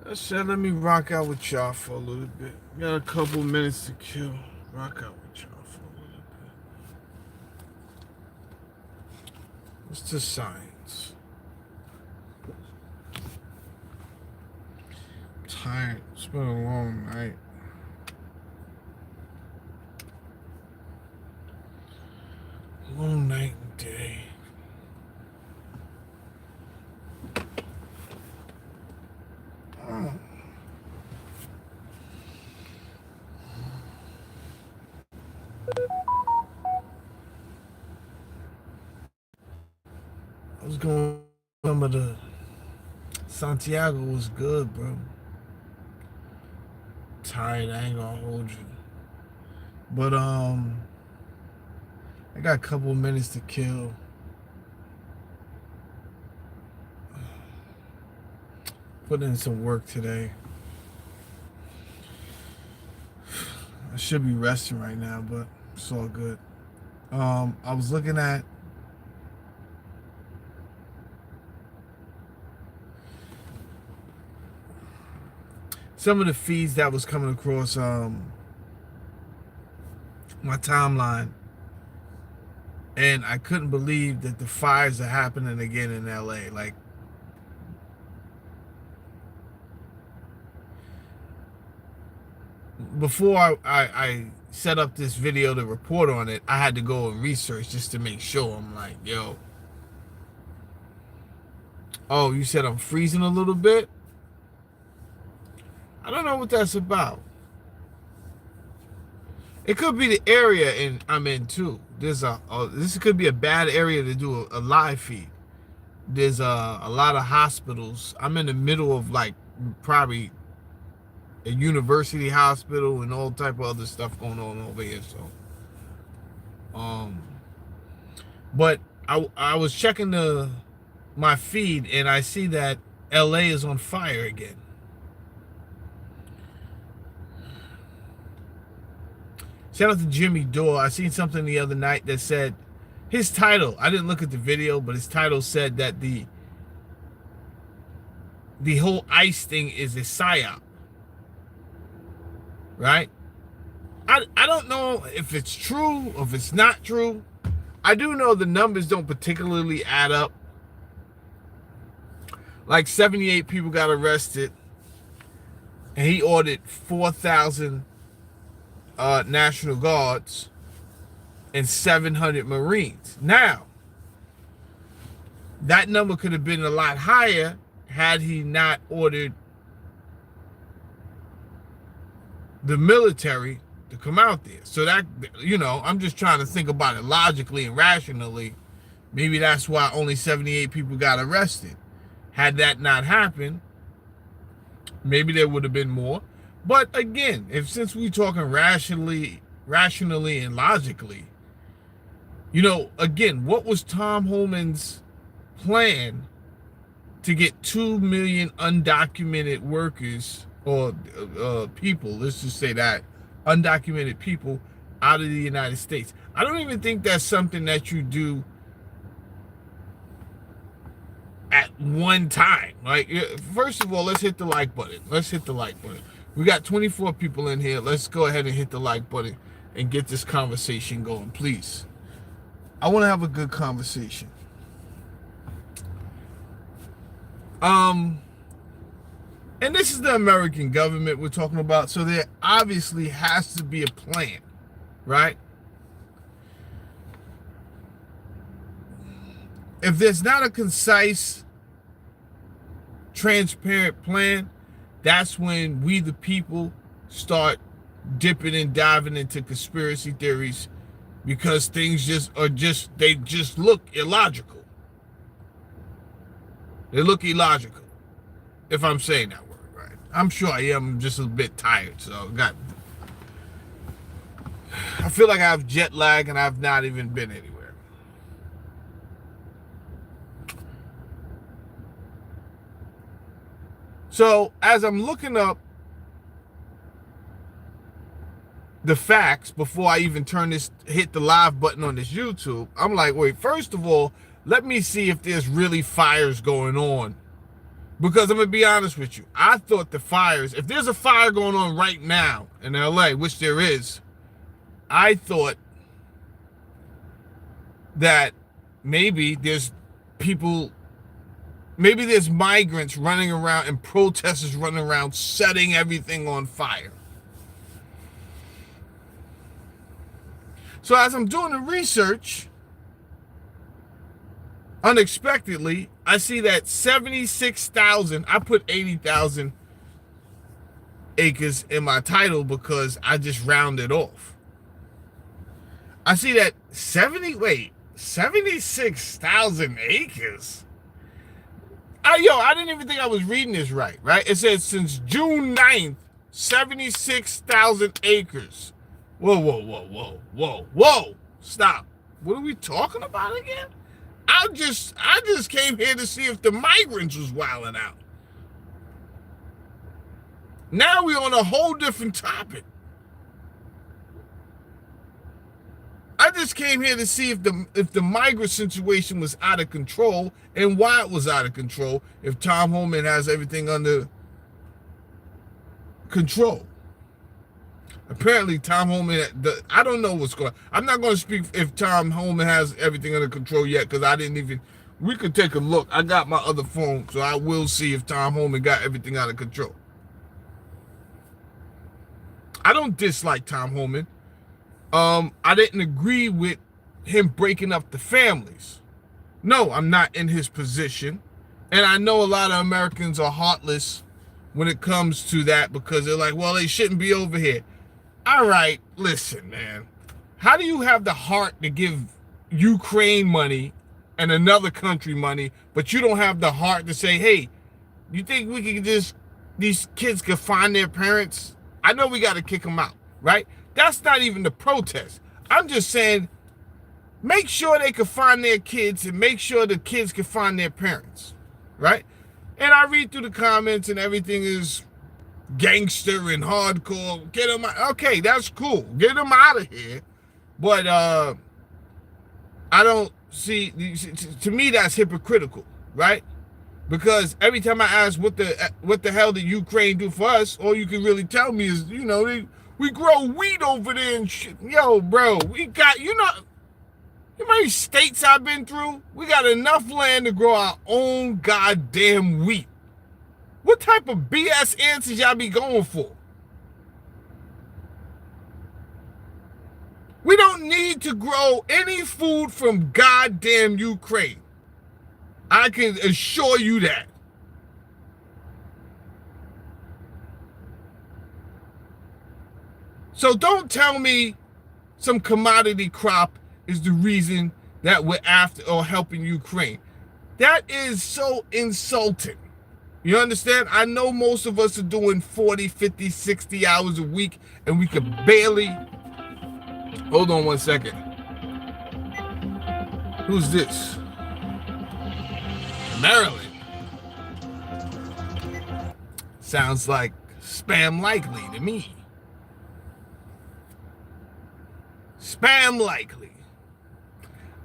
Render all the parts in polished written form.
I said, let me rock out with y'all for a little bit. Got a couple minutes to kill. Rock out with y'all for a little bit. What's the science? I'm tired. It's been a long night. Long night and day. I was going. Some of the Santiago was good, bro. Tired. I ain't gonna hold you. But I got a couple minutes to kill. Put in some work today. I should be resting right now, but it's all good. I was looking at some of the feeds that was coming across my timeline, and I couldn't believe that the fires are happening again in LA. Like, before I set up this video to report on it, I had to go and research just to make sure. I'm like, yo, oh, you said I'm freezing a little bit? I don't know what that's about. It could be the area I'm in too. This could be a bad area to do a live feed. There's a lot of hospitals. I'm in the middle of like probably a university hospital and all type of other stuff going on over here. So, but I was checking my feed and I see that LA is on fire again. Shout out to Jimmy Dore. I seen something the other night that said his title. I didn't look at the video, but his title said that the whole ICE thing is a psyop. Right? I don't know if it's true or if it's not true. I do know the numbers don't particularly add up. Like 78 people got arrested, and he ordered 4,000 National Guards and 700 Marines. Now, that number could have been a lot higher had he not ordered the military to come out there. So that, I'm just trying to think about it logically and rationally. Maybe that's why only 78 people got arrested. Had that not happened, maybe there would have been more. But again, since we're talking rationally and logically, again, what was Tom Homan's plan to get 2 million undocumented workers or people, let's just say that, undocumented people out of the United States? I don't even think that's something that you do at one time. Like, first of all, let's hit the like button. We got 24 people in here. Let's go ahead and hit the like button and get this conversation going, please. I want to have a good conversation. And this is the American government we're talking about, so there obviously has to be a plan, right? If there's not a concise, transparent plan, that's when we, the people, start dipping and diving into conspiracy theories, because things they just look illogical. They look illogical, if I'm saying that word right. I'm sure I am. I'm just a bit tired, so I feel like I have jet lag and I've not even been anywhere. So as I'm looking up the facts before I even hit the live button on this YouTube, I'm like, wait, first of all, let me see if there's really fires going on Because I'm going to be honest with you. I thought the fires, if there's a fire going on right now in LA, which there is, I thought that maybe there's people, maybe there's migrants running around and protesters running around setting everything on fire. So as I'm doing the research, unexpectedly, I see that 76,000, I put 80,000 acres in my title because I just rounded off. I see that 76,000 acres. I didn't even think I was reading this right? It says since June 9th, 76,000 acres. Whoa. Stop. What are we talking about again? I just came here to see if the migrants was wilding out. Now we're on a whole different topic. I just came here to see if the migrant situation was out of control and why it was out of control, if Tom Homan has everything under control. Apparently, Tom Homan, I don't know what's going on. I'm not going to speak if Tom Homan has everything under control yet, because I didn't even, we could take a look. I got my other phone, so I will see if Tom Homan got everything out of control. I don't dislike Tom Homan. I didn't agree with him breaking up the families. No, I'm not in his position. And I know a lot of Americans are heartless when it comes to that, because they're like, well, they shouldn't be over here. All right, listen, man. How do you have the heart to give Ukraine money and another country money, but you don't have the heart to say, hey, you think we can just, these kids could find their parents? I know we got to kick them out, right? That's not even the protest. I'm just saying, make sure they can find their kids and make sure the kids can find their parents, right? And I read through the comments and everything is gangster and hardcore. Get them out. Okay, that's cool. Get them out of here. But I don't see, to me that's hypocritical, right? Because every time I ask what the hell did Ukraine do for us, all you can really tell me is, we grow wheat over there and shit. Yo, bro, we got, you know how many states I've been through? We got enough land to grow our own goddamn wheat. What type of BS answers y'all be going for? We don't need to grow any food from goddamn Ukraine. I can assure you that. So don't tell me some commodity crop is the reason that we're after or helping Ukraine. That is so insulting. You understand? I know most of us are doing 40, 50, 60 hours a week, and we could barely... Hold on one second. Who's this? Maryland. Sounds like spam likely to me. Spam likely.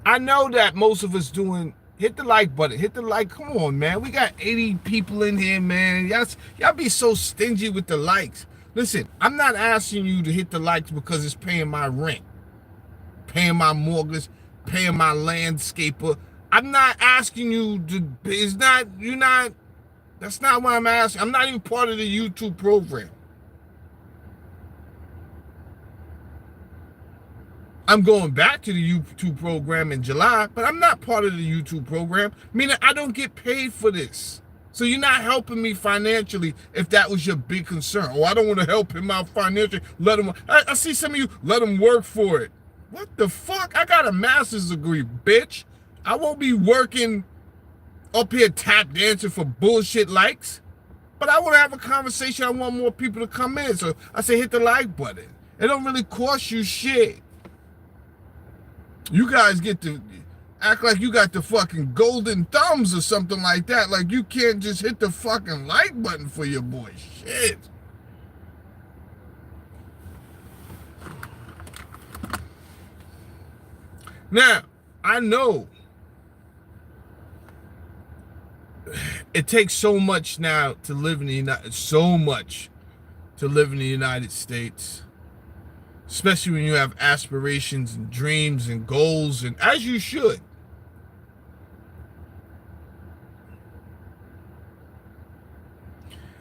I know that most of us doing... Hit the like button. Hit the like. Come on, man. We got 80 people in here, man. Y'all be so stingy with the likes. Listen, I'm not asking you to hit the likes because it's paying my rent, paying my mortgage, paying my landscaper. I'm not asking you to, that's not what I'm asking. I'm not even part of the YouTube program. I'm going back to the YouTube program in July, but I'm not part of the YouTube program, meaning I don't get paid for this. So you're not helping me financially if that was your big concern. Oh, I don't want to help him out financially. Let him, I see some of you, let him work for it. What the fuck? I got a master's degree, bitch. I won't be working up here tap dancing for bullshit likes, but I want to have a conversation. I want more people to come in. So I say hit the like button. It don't really cost you shit. You guys get to act like you got the fucking golden thumbs or something like that. Like you can't just hit the fucking like button for your boy. Shit. Now, I know It takes so much now to live in the United States, especially when you have aspirations and dreams and goals, and as you should.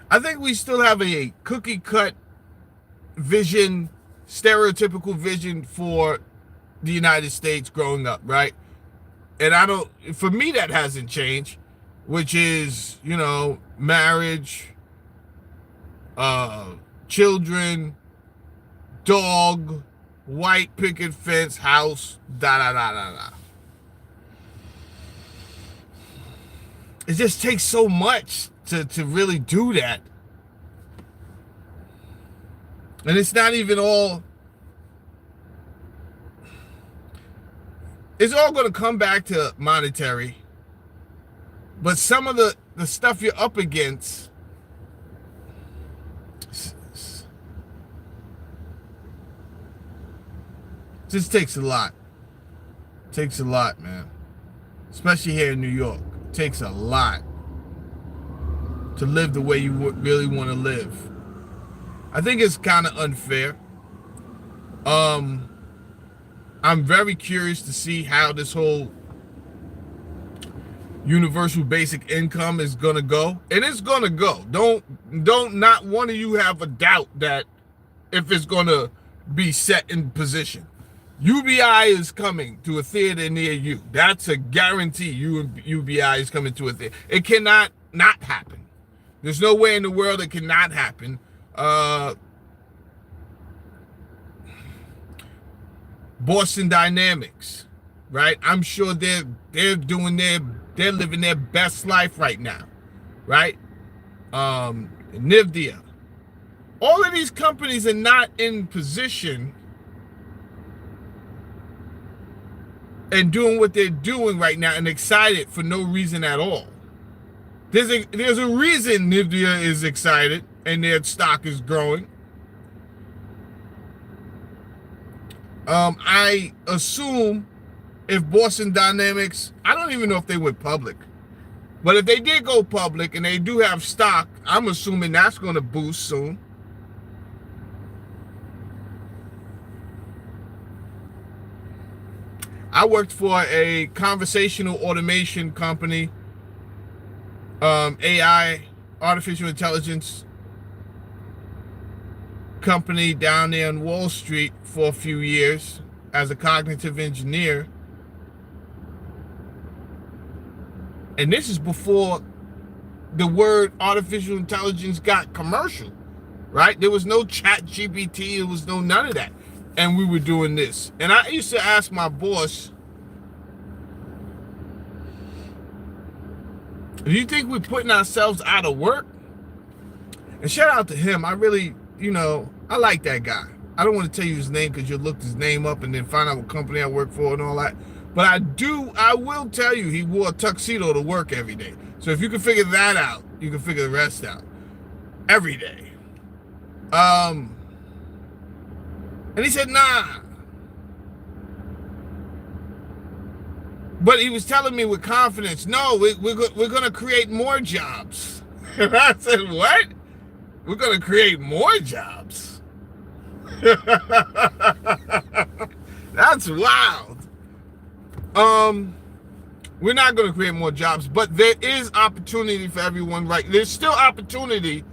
I think we still have a cookie cut vision, stereotypical vision for the United States growing up, right? And for me, that hasn't changed, which is, marriage, children, dog, white picket fence, house, da da da da da. It just takes so much to really do that. And it's not even all, it's all going to come back to monetary. But some of the stuff you're up against, just takes a lot. Takes a lot, man. Especially here in New York. It takes a lot to live the way you really want to live. I think it's kind of unfair. I'm very curious to see how this whole universal basic income is gonna go, and it's gonna go. Don't not one of you have a doubt that if it's gonna be set in position. UBI is coming to a theater near you. That's a guarantee. UBI is coming to a theater. It cannot not happen. There's no way in the world it cannot happen. Boston Dynamics, right? I'm sure they're living their best life right now, right? Nvidia. All of these companies are not in position and doing what they're doing right now and excited for no reason at all. There's a reason Nvidia is excited and their stock is growing. I assume if Boston Dynamics, I don't even know if they went public, but if they did go public and they do have stock, I'm assuming that's going to boost soon. I worked for a conversational automation company, AI, artificial intelligence company down there on Wall Street for a few years as a cognitive engineer. And this is before the word artificial intelligence got commercial, right? There was no chat GPT, there was no none of that. And we were doing this. And I used to ask my boss, do you think we're putting ourselves out of work? And shout out to him. I really, I like that guy. I don't want to tell you his name because you'll look his name up and then find out what company I work for and all that. But I will tell you, he wore a tuxedo to work every day. So if you can figure that out, you can figure the rest out. Every day. And he said, nah. But he was telling me with confidence, no, we're going to create more jobs. And I said, what? We're going to create more jobs. That's wild. We're not going to create more jobs, but there is opportunity for everyone, right? There's still opportunity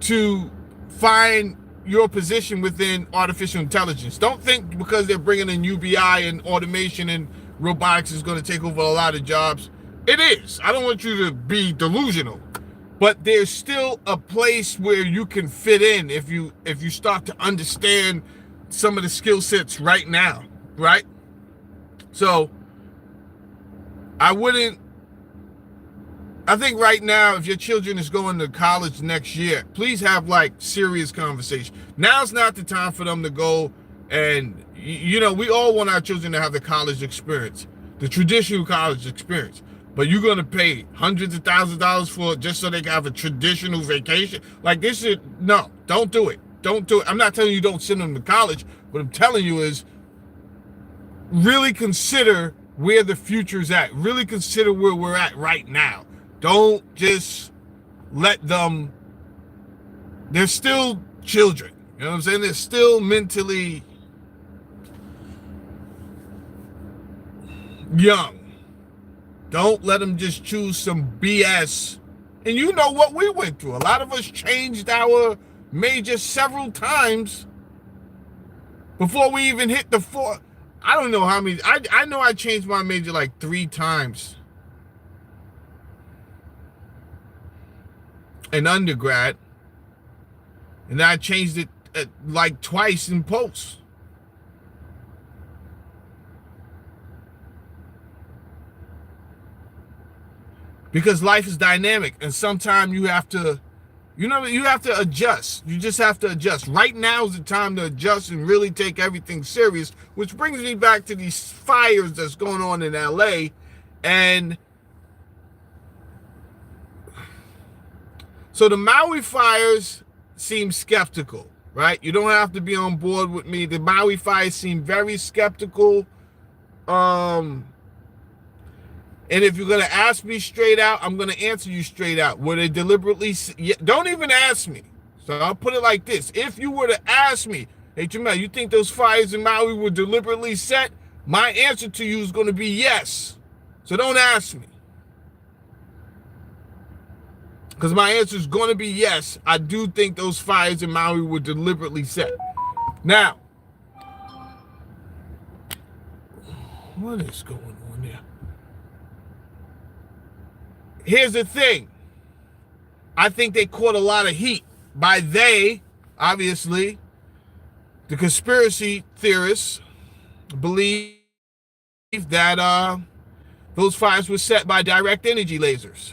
to find your position within artificial intelligence. Don't think because they're bringing in UBI and automation and robotics is going to take over a lot of jobs. It is. I don't want you to be delusional, but there's still a place where you can fit in if you start to understand some of the skill sets right now, right? So I think right now, if your children is going to college next year, please have serious conversation. Now's not the time for them to go and, we all want our children to have the college experience, the traditional college experience. But you're going to pay hundreds of thousands of dollars for it just so they can have a traditional vacation? No, don't do it. Don't do it. I'm not telling you don't send them to college. What I'm telling you is really consider where the future is at. Really consider where we're at right now. Don't just let them, they're still children. You know what I'm saying? They're still mentally young. Don't let them just choose some BS. And you know what we went through. A lot of us changed our major several times before we even hit the four. I don't know how many. I know I changed my major like 3 times in undergrad. And I changed it like twice in post. Because life is dynamic, and sometimes you have to, you have to adjust. You just have to adjust. Right now is the time to adjust and really take everything serious, which brings me back to these fires that's going on in LA. And so the Maui fires seem skeptical, right? You don't have to be on board with me. The Maui fires seem very skeptical. And if you're going to ask me straight out, I'm going to answer you straight out. Were they deliberately? Don't even ask me. So I'll put it like this. If you were to ask me, hey, Jamel, you think those fires in Maui were deliberately set? My answer to you is going to be yes. So don't ask me. Because my answer is going to be yes. I do think those fires in Maui were deliberately set. Now, what is going on there? Here's the thing. I think they caught a lot of heat. By they, obviously, the conspiracy theorists believe that those fires were set by direct energy lasers.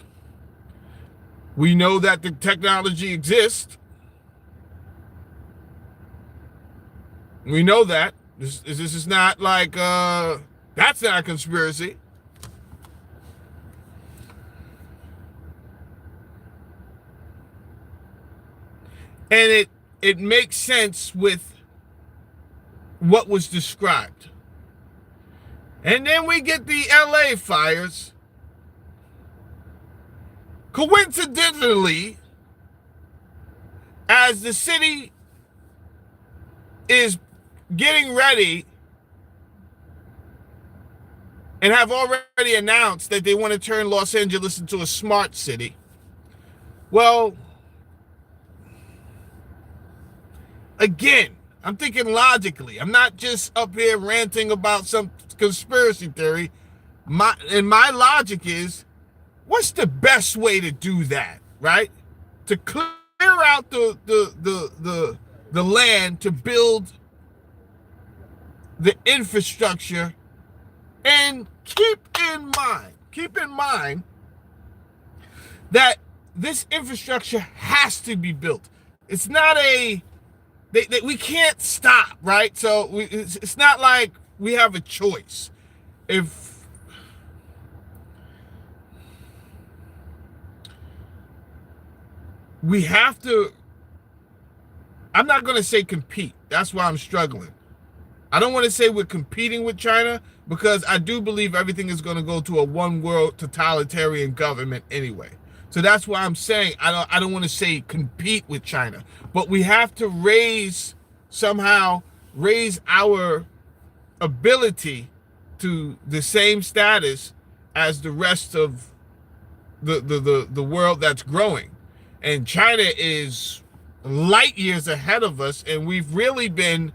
We know that the technology exists. We know that. This is not like, that's not a conspiracy. And it makes sense with what was described. And then we get the LA fires. Coincidentally, as the city is getting ready and have already announced that they want to turn Los Angeles into a smart city, well, again, I'm thinking logically. I'm not just up here ranting about some conspiracy theory. My logic is, what's the best way to do that, right? To clear out the land to build the infrastructure, and keep in mind that this infrastructure has to be built. It's not we can't stop, right? So it's not like we have a choice. If we have to, I'm not going to say compete. That's why I'm struggling. I don't want to say we're competing with China, because I do believe everything is going to go to a one world totalitarian government anyway. So that's why I'm saying I don't want to say compete with China, but we have to somehow raise our ability to the same status as the rest of the world that's growing. And China is light years ahead of us, and we've really been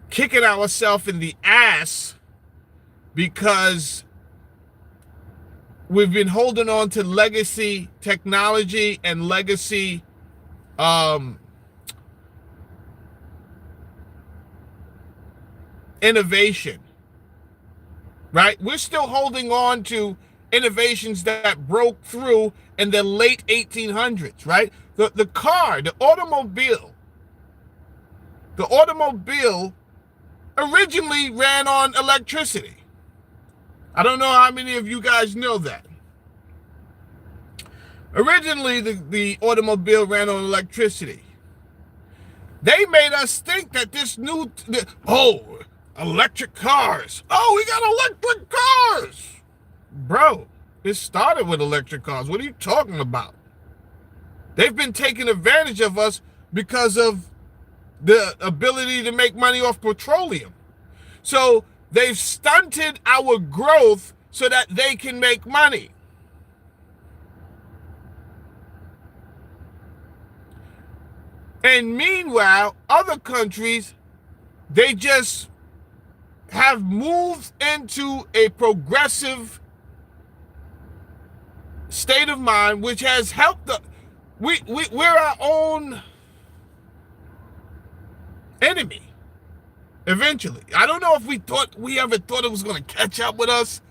kicking ourselves in the ass because we've been holding on to legacy technology and legacy innovation, right? We're still holding on to innovations that broke through in the late 1800s, right? The car, the automobile originally ran on electricity. I don't know how many of you guys know that. Originally, the automobile ran on electricity. They made us think that electric cars. Oh, we got electric cars. Bro, It started with electric cars. What are you talking about? They've been taking advantage of us because of the ability to make money off petroleum. So they've stunted our growth so that they can make money. And meanwhile, other countries, they just have moved into a progressive state of mind, which has helped the we're our own enemy eventually. I don't know if we ever thought it was going to catch up with us,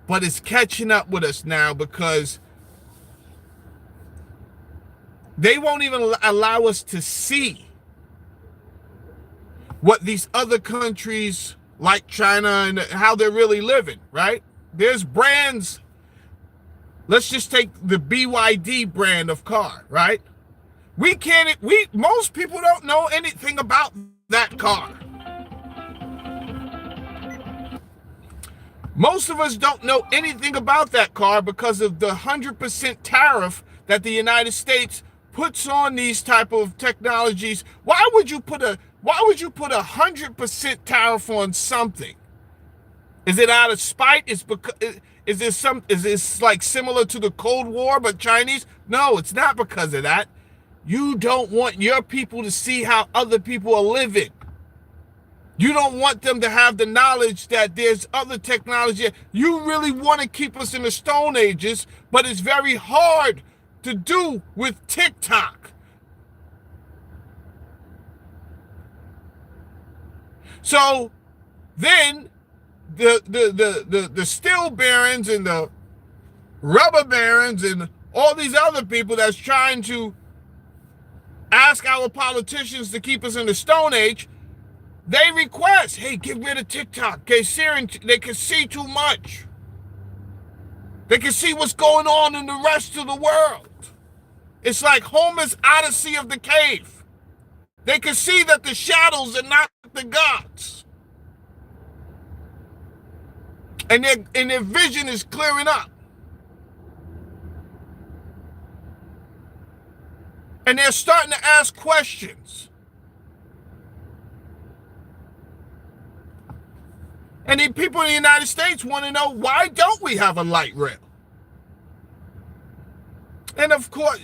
but it's catching up with us now because they won't even allow us to see what these other countries like China and how they're really living, right? There's brands. Let's just take the BYD brand of car, right? Most people don't know anything about that car. Most of us don't know anything about that car because of the 100% tariff that the United States puts on these type of technologies. Why would you put a 100% tariff on something? Is it out of spite? Is this like similar to the Cold War but Chinese? No, it's not because of that. You don't want your people to see how other people are living. You don't want them to have the knowledge that there's other technology. You really want to keep us in the Stone Ages, but it's very hard to do with TikTok. So then the steel barons and the rubber barons and all these other people that's trying to ask our politicians to keep us in the Stone Age, they request, hey, get rid of TikTok. They can see too much. They can see what's going on in the rest of the world. It's like Homer's Odyssey of the cave. They can see that the shadows are not the gods. And their vision is clearing up. And they're starting to ask questions. And the people in the United States want to know, why don't we have a light rail? And of course,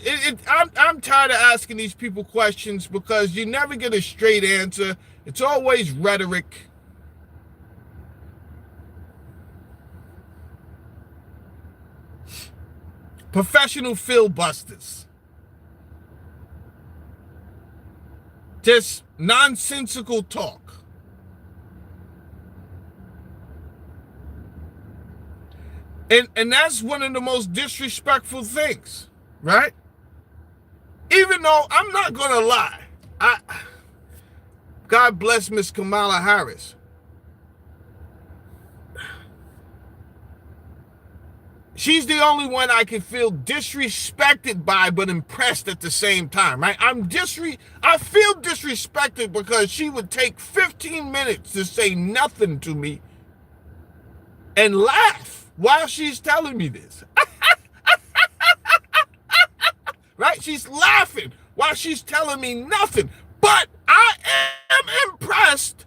I'm tired of asking these people questions because you never get a straight answer. It's always rhetoric. Professional filibusters. Just nonsensical talk. And that's one of the most disrespectful things, right? Even though I'm not going to lie, God bless Miss Kamala Harris. She's the only one I can feel disrespected by, but impressed at the same time, right? I feel disrespected because she would take 15 minutes to say nothing to me and laugh while she's telling me this. Right? She's laughing while she's telling me nothing. But I am impressed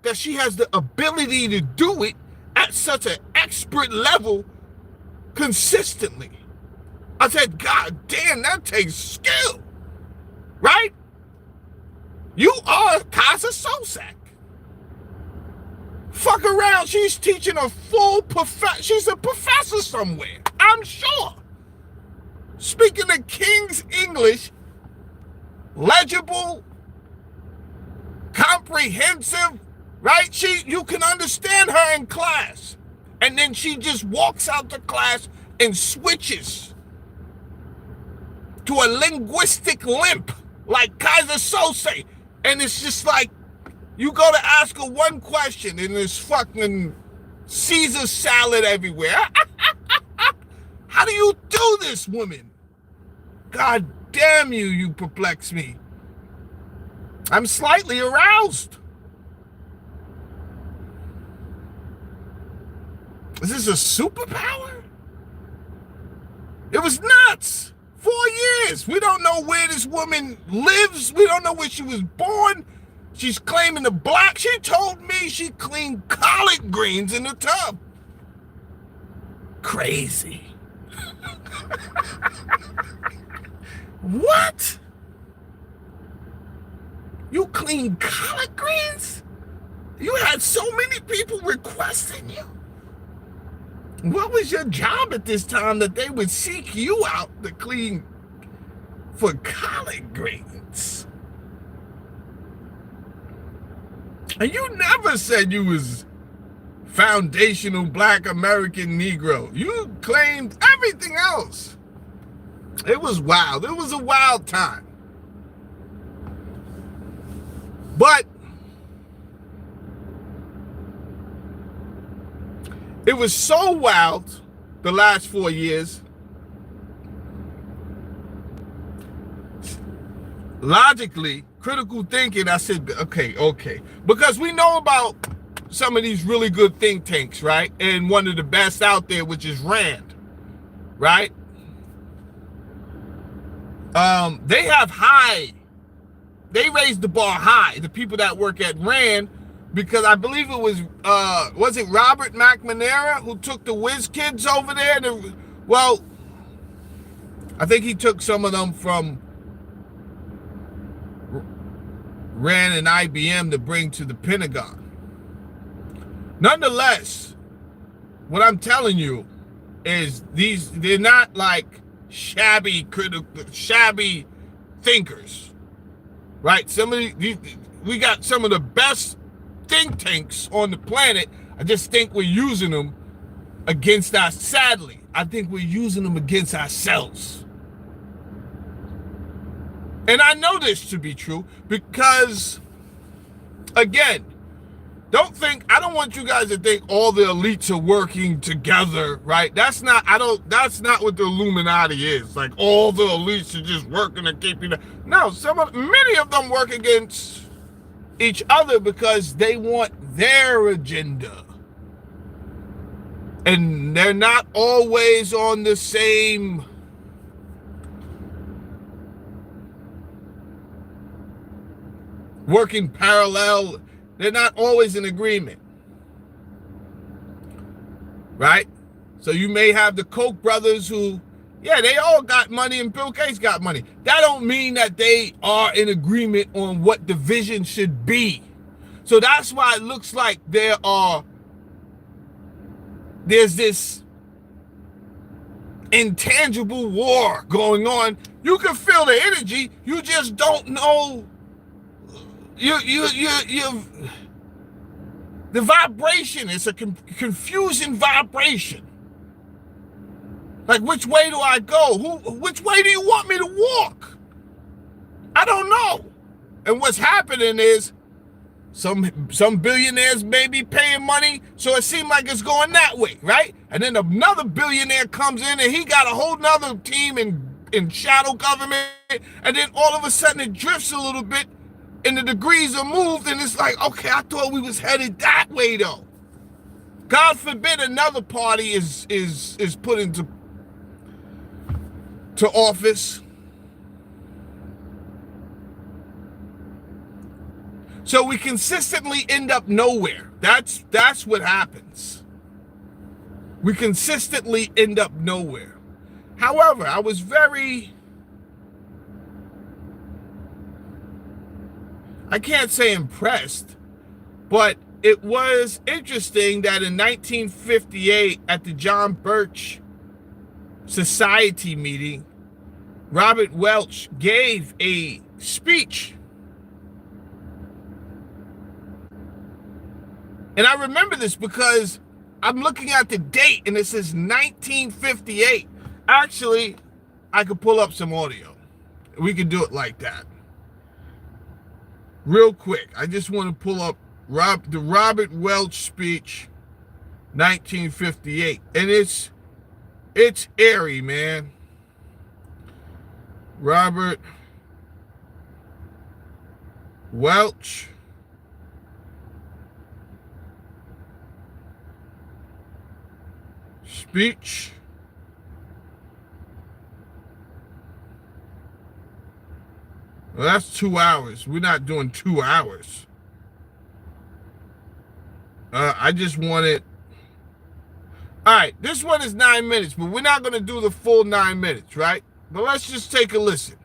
that she has the ability to do it at such an expert level consistently. I said, God damn, that takes skill. Right? You are Casa Sosak. Fuck around, she's teaching a full she's a professor somewhere, I'm sure. Speaking the King's English, legible, comprehensive, right? You can understand her in class. And then she just walks out the class and switches to a linguistic limp like Kaiser Sose. And it's just like, you go to ask her one question and there's fucking Caesar salad everywhere. How do you do this, woman? God damn you, you perplex me. I'm slightly aroused. Is this a superpower? It was nuts. 4 years. We don't know where this woman lives. We don't know where she was born. She's claiming the black. She told me she cleaned collard greens in the tub. Crazy. What? You clean collard greens? You had so many people requesting you. What was your job at this time that they would seek you out to clean for collard greens? And you never said you was foundational black American Negro. You claimed everything else. It was wild. It was a wild time. But it was so wild the last 4 years. Logically, critical thinking, I said, okay. Because we know about some of these really good think tanks, right? And one of the best out there, which is RAND, right? They raised the bar high, the people that work at RAND, because I believe it was it Robert McNamara who took the whiz kids over there? Well, I think he took some of them from RAND and IBM to bring to the Pentagon. Nonetheless, what I'm telling you is they're not like shabby thinkers, right? We got some of the best think tanks on the planet. I just think we're using them against us. Sadly, I think we're using them against ourselves. And I know this to be true because, again, I don't want you guys to think all the elites are working together, right? That's not what the Illuminati is. Like all the elites are just working to keep you. No, many of them work against each other because they want their agenda. And they're not always on the same working parallel. They're not always in agreement, right? So you may have the Koch brothers who, they all got money and Bill Gates got money. That don't mean that they are in agreement on what the vision should be. So that's why it looks like there's this intangible war going on. You can feel the energy. You just don't know. The vibration is a confusing vibration. Like, which way do I go? Which way do you want me to walk? I don't know. And what's happening is some billionaires may be paying money, so it seems like it's going that way, right? And then another billionaire comes in and he got a whole nother team in shadow government, and then all of a sudden it drifts a little bit and the degrees are moved, and it's like, okay, I thought we was headed that way though. God forbid another party is put into office. So we consistently end up nowhere. That's what happens. We consistently end up nowhere. However, I was I can't say impressed, but it was interesting that in 1958 at the John Birch Society meeting, Robert Welch gave a speech. And I remember this because I'm looking at the date and it says 1958. Actually, I could pull up some audio. We could do it like that. Real quick, I just want to pull up the Robert Welch speech, 1958. And it's airy, man. Robert Welch speech Well, that's 2 hours. We're not doing 2 hours. I just wanted. All right, this one is 9 minutes, but we're not going to do the full 9 minutes, right? But let's just take a listen.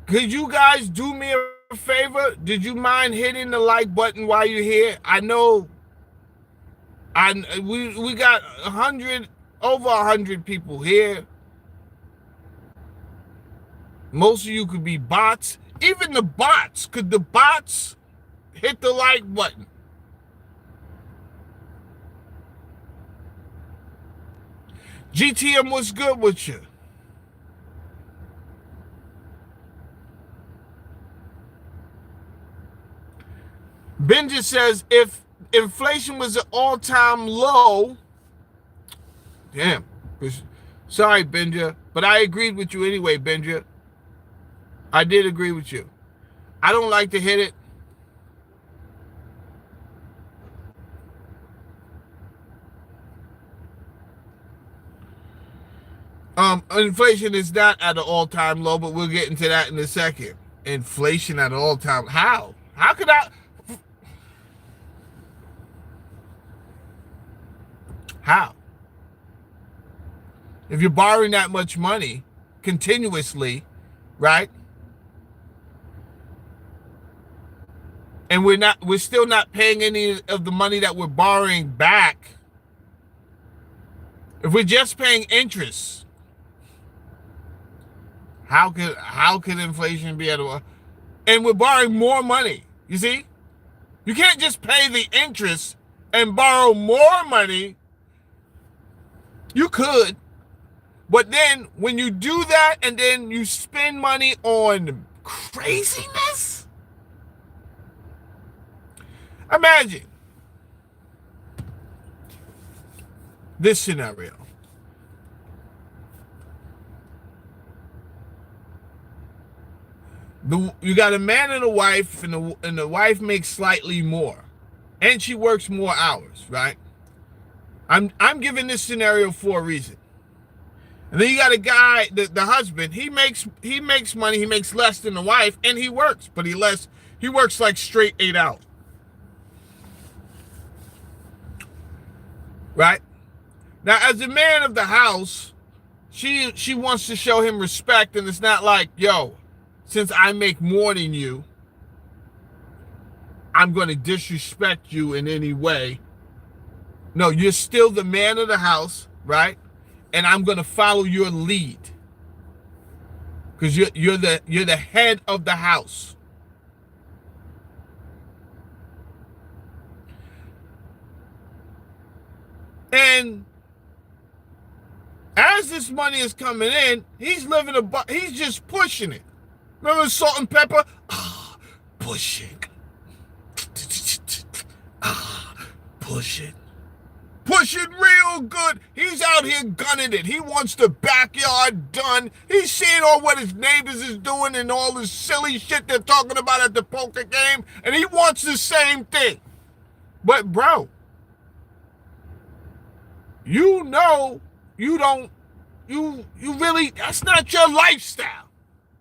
Could you guys do me a favor? Did you mind hitting the like button while you're here? I know we got over 100 people here. Most of you could be bots. Even the bots. Could the bots hit the like button? GTM, what's good with you? Benja says, if inflation was an all-time low, damn, sorry, Benja, but I agreed with you anyway, Benja. I did agree with you. I don't like to hit it. Inflation is not at an all-time low, but we'll get into that in a second. Inflation at an all-time, how? How could I? How? If you're borrowing that much money continuously, right? And we're still not paying any of the money that we're borrowing back. If we're just paying interest, how could inflation be at a, and we're borrowing more money? You see? You can't just pay the interest and borrow more money. You could, but then when you do that and then you spend money on craziness, imagine this scenario. You got a man and a wife, and the wife makes slightly more, and she works more hours, right? I'm giving this scenario for a reason. And then you got a guy, the husband, he makes money, he makes less than the wife, and he works, but he works like straight 8 hours. Right? Now, as the man of the house, she wants to show him respect, and it's not like, yo, since I make more than you, I'm going to disrespect you in any way. No, you're still the man of the house, right? And I'm going to follow your lead because you're the head of the house. And as this money is coming in, he's just pushing it. Remember salt and pepper? Pushing. Push it. Push it real good. He's out here gunning it. He wants the backyard done. He's seeing all what his neighbors is doing and all this silly shit they're talking about at the poker game, and he wants the same thing. But bro, you know you really, that's not your lifestyle.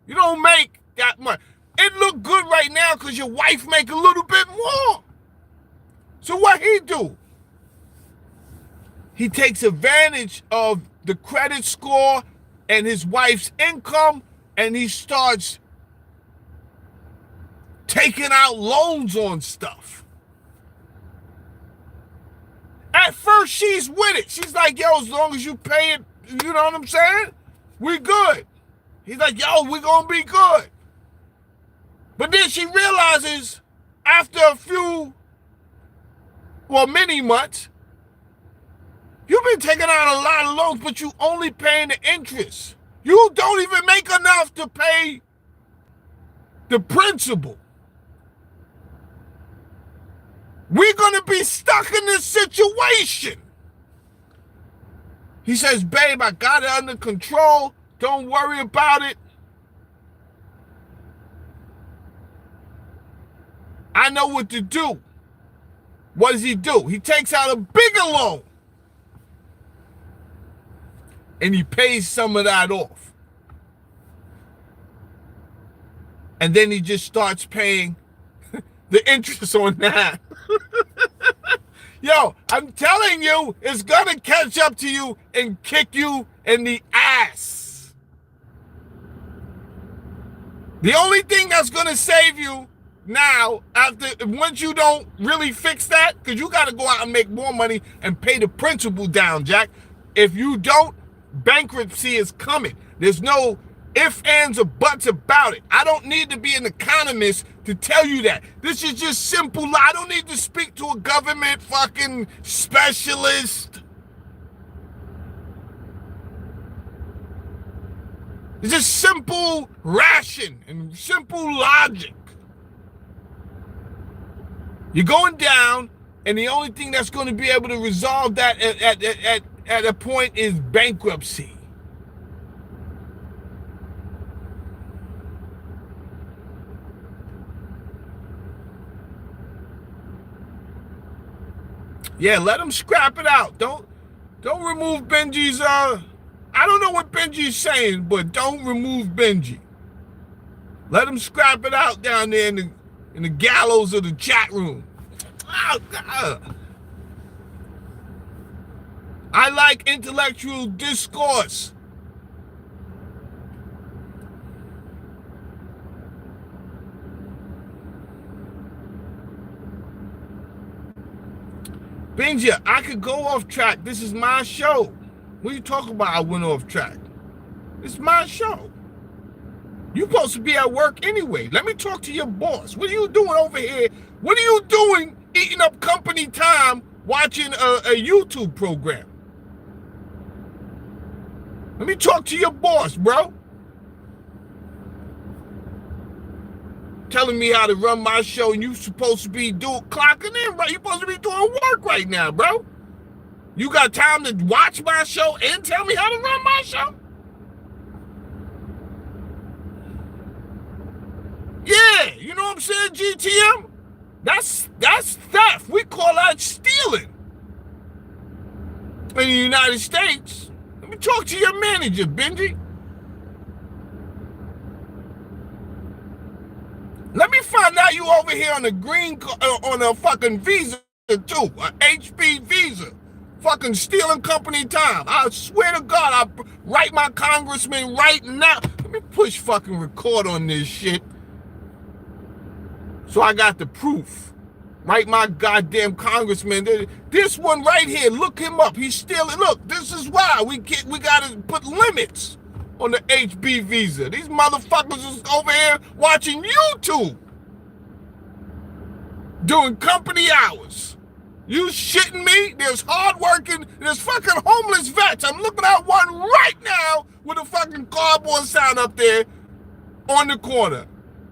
You don't make that much. It look good right now because your wife make a little bit more. So what he do? He takes advantage of the credit score and his wife's income, and he starts taking out loans on stuff. At first, she's with it. She's like, yo, as long as you pay it, you know what I'm saying? We good. He's like, yo, we gonna be good. But then she realizes after many months, you've been taking out a lot of loans, but you only paying the interest. You don't even make enough to pay the principal. We're going to be stuck in this situation. He says, babe, I got it under control. Don't worry about it. I know what to do. What does he do? He takes out a bigger loan. And he pays some of that off. And then he just starts paying the interest on that. Yo, I'm telling you, it's gonna catch up to you and kick you in the ass. The only thing that's gonna save you now, once you don't really fix that, because you gotta go out and make more money and pay the principal down, Jack. If you don't, bankruptcy is coming. There's no ifs, ands, or buts about it. I don't need to be an economist to tell you that. This is just simple. I don't need to speak to a government fucking specialist. It's just simple ration and simple logic. You're going down, and the only thing that's going to be able to resolve that at a point is bankruptcy. Yeah, let him scrap it out. Don't remove Benji's. I don't know what Benji's saying, but don't remove Benji. Let him scrap it out down there in the gallows of the chat room. Oh, God. I like intellectual discourse. Benji, I could go off track. This is my show. What are you talking about? I went off track. It's my show. You're supposed to be at work anyway. Let me talk to your boss. What are you doing over here? What are you doing eating up company time watching a YouTube program? Let me talk to your boss, bro. Telling me how to run my show, and you supposed to be clocking in, right? You're supposed to be doing work right now, bro. You got time to watch my show and tell me how to run my show? Yeah, you know what I'm saying, GTM? That's theft. We call that stealing. In the United States. Let me talk to your manager, Benji. Let me find out you over here on on a fucking visa too, a HB visa. Fucking stealing company time. I swear to God, I'll write my congressman right now. Let me push fucking record on this shit. So I got the proof. Write my goddamn congressman. This one right here, look him up. He's stealing. Look, this is why we gotta put limits on the HB visa. These motherfuckers is over here watching YouTube doing company hours. You shitting me? There's hardworking, there's fucking homeless vets. I'm looking at one right now with a fucking cardboard sign up there on the corner.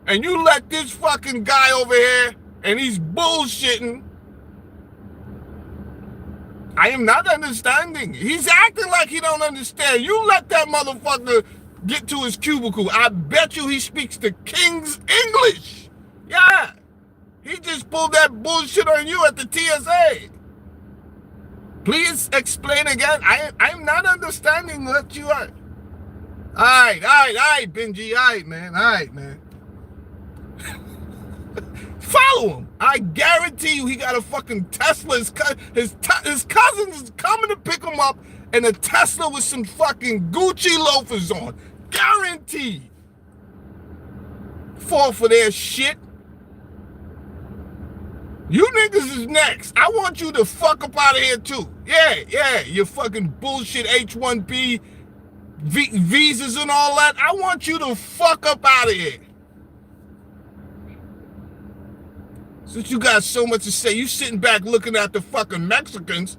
And you let this fucking guy over here, and he's bullshitting. I am not understanding. He's acting like he don't understand. You let that motherfucker get to his cubicle. I bet you he speaks the King's English. Yeah. He just pulled that bullshit on you at the TSA. Please explain again. I'm not understanding what you are. All right, Benji. All right, man. Follow him. I guarantee you he got a fucking Tesla. His cousin is coming to pick him up in a Tesla with some fucking Gucci loafers on. Guaranteed. Fall for their shit. You niggas is next. I want you to fuck up out of here too. Yeah, you fucking bullshit H1B visas and all that. I want you to fuck up out of here. Since you got so much to say, you sitting back looking at the fucking Mexicans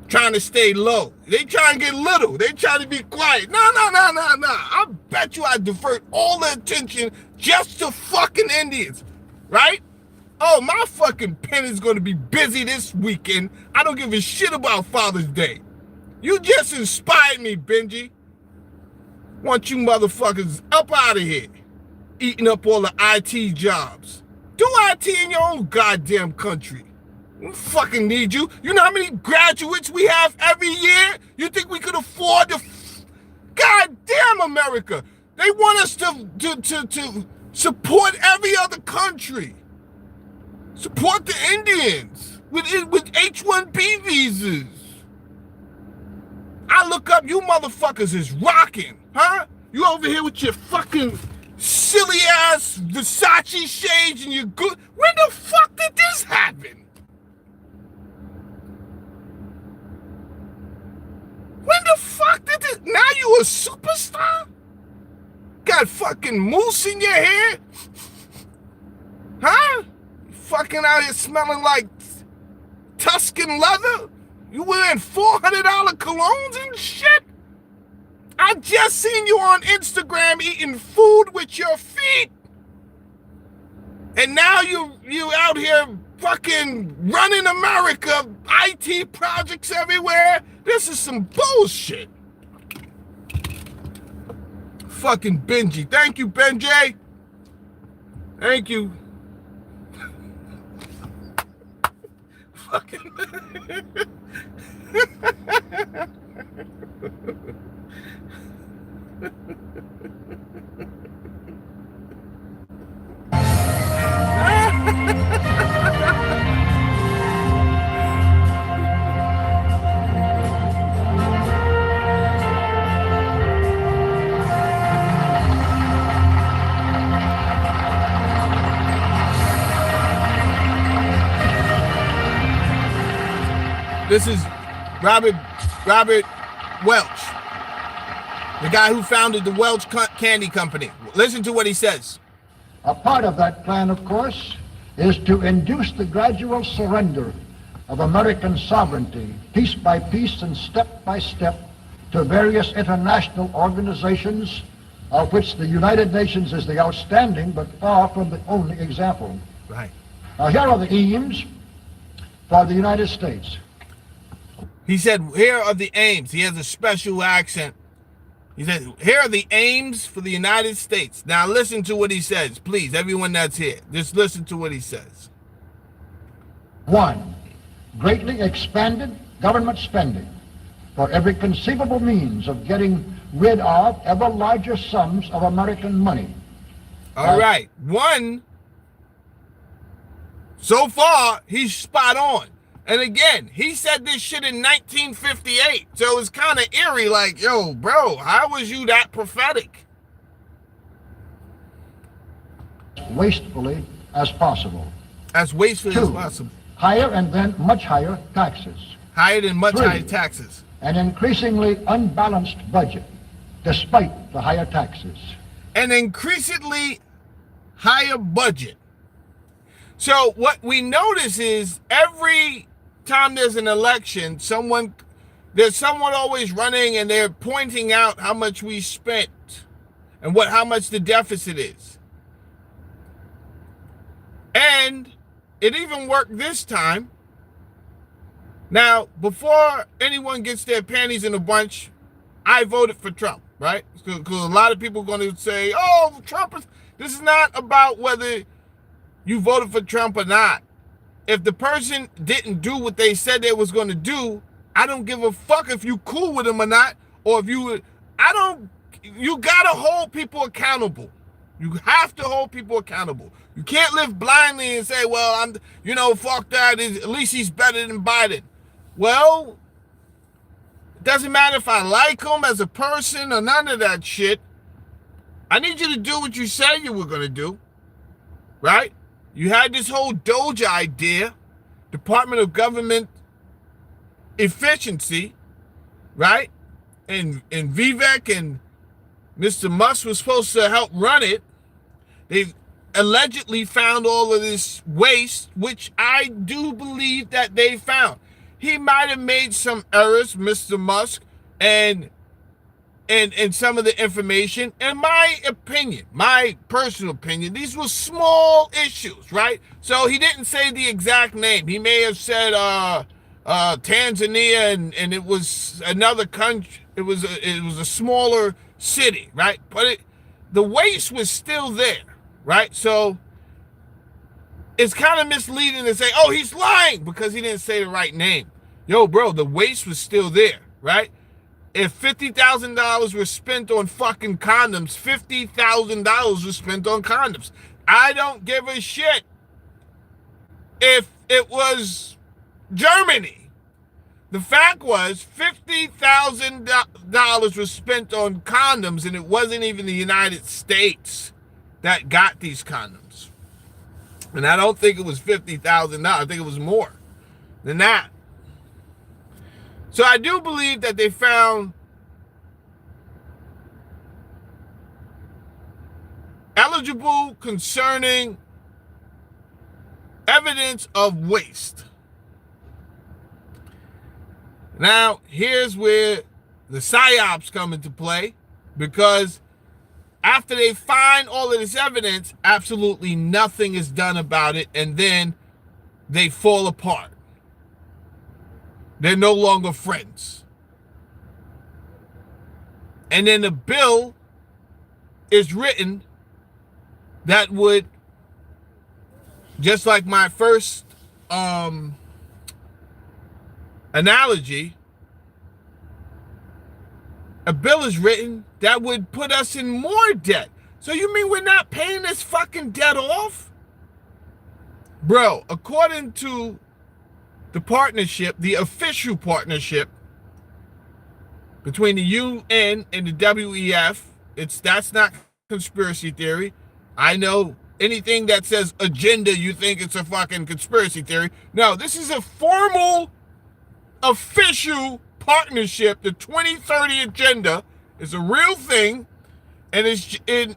trying to stay low. They trying to get little. They trying to be quiet. No. I bet you I divert all the attention just to fucking Indians, right? Oh, my fucking pen is going to be busy this weekend. I don't give a shit about Father's Day. You just inspired me, Benji. Want you motherfuckers up out of here. Eating up all the IT jobs. Do IT in your own goddamn country. We don't fucking need you. You know how many graduates we have every year? You think we could afford to? Goddamn America! They want us to support every other country. Support the Indians with H-1B visas. I look up, you motherfuckers is rocking, huh? You over here with your fucking silly ass Versace shades and your good. When the fuck did this happen? When the fuck did this? Now you a superstar? Got fucking mousse in your hair? Huh? Fucking out here smelling like Tuscan leather? You wearing $400 colognes and shit? I just seen you on Instagram eating food with your feet. And now you out here fucking running America, IT projects everywhere. This is some bullshit. Fucking Benji. Thank you, Benji. Thank you. Fucking. This is Robert Welch, the guy who founded the Welch Candy Company. Listen to what he says. A part of that plan, of course, is to induce the gradual surrender of American sovereignty, piece by piece and step by step, to various international organizations, of which the United Nations is the outstanding but far from the only example. Right. Now, here are the aims for the United States. He said, here are the aims. He has a special accent. He said, here are the aims for the United States. Now listen to what he says, please, everyone that's here. Just listen to what he says. 1. Greatly expanded government spending for every conceivable means of getting rid of ever larger sums of American money. All right. 1, so far, he's spot on. And again, he said this shit in 1958. So it's kind of eerie, like, yo, bro, how was you that prophetic? Wastefully as possible. As wastefully 2, as possible. Higher and then much higher taxes. Higher than much 3, higher taxes. An increasingly unbalanced budget, despite the higher taxes. An increasingly higher budget. So what we notice is every time there's an election, there's someone always running and they're pointing out how much we spent and how much the deficit is. And it even worked this time. Now, before anyone gets their panties in a bunch, I voted for Trump, right? Because a lot of people are going to say, oh, Trump is... This is not about whether you voted for Trump or not. If the person didn't do what they said they was going to do, I don't give a fuck if you cool with them or not, or if you, you gotta hold people accountable. You have to hold people accountable. You can't live blindly and say, well, fuck that, at least he's better than Biden. Well, it doesn't matter if I like him as a person or none of that shit. I need you to do what you said you were going to do, right? You had this whole Doge idea, Department of Government Efficiency, right? And Vivek and Mr. Musk was supposed to help run it. They allegedly found all of this waste, which I do believe that they found. He might have made some errors, Mr. Musk, and some of the information. In my opinion, my personal opinion, these were small issues, right? So he didn't say the exact name. He may have said Tanzania, and it was another country. It was a smaller city, right? But the waste was still there, right? So it's kind of misleading to say, oh, he's lying because he didn't say the right name. Yo, bro, the waste was still there, right? If $50,000 was spent on fucking condoms, $50,000 was spent on condoms. I don't give a shit if it was Germany. The fact was $50,000 was spent on condoms, and it wasn't even the United States that got these condoms. And I don't think it was $50,000. I think it was more than that. So I do believe that they found eligible concerning evidence of waste. Now, here's where the PSYOPs come into play, because after they find all of this evidence, absolutely nothing is done about it, and then they fall apart. They're no longer friends. And then a bill is written that would, just like my first analogy, a bill is written that would put us in more debt. So you mean we're not paying this fucking debt off? Bro, according to the partnership, the official partnership between the UN and the WEF, that's not conspiracy theory. I know anything that says agenda, you think it's a fucking conspiracy theory. No, this is a formal, official partnership. The 2030 agenda is a real thing, and it's in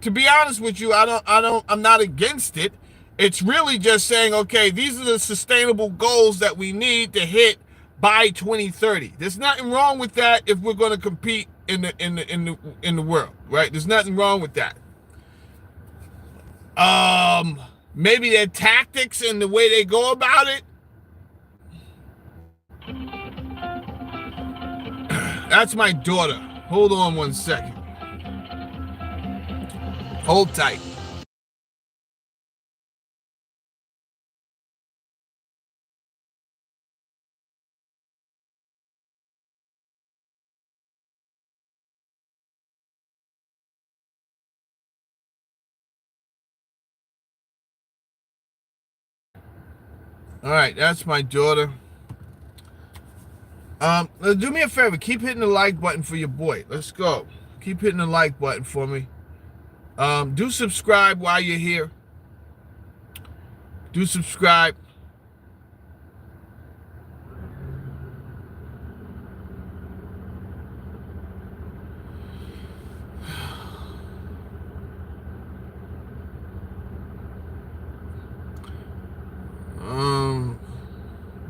to be honest with you, I'm not against it. It's really just saying, okay, these are the sustainable goals that we need to hit by 2030. There's nothing wrong with that if we're going to compete in the world, right? There's nothing wrong with that. Maybe their tactics and the way they go about it. That's my daughter. Hold on one second. Hold tight. All right, that's my daughter. Do me a favor. Keep hitting the like button for your boy. Let's go. Keep hitting the like button for me. Do subscribe while you're here. Do subscribe.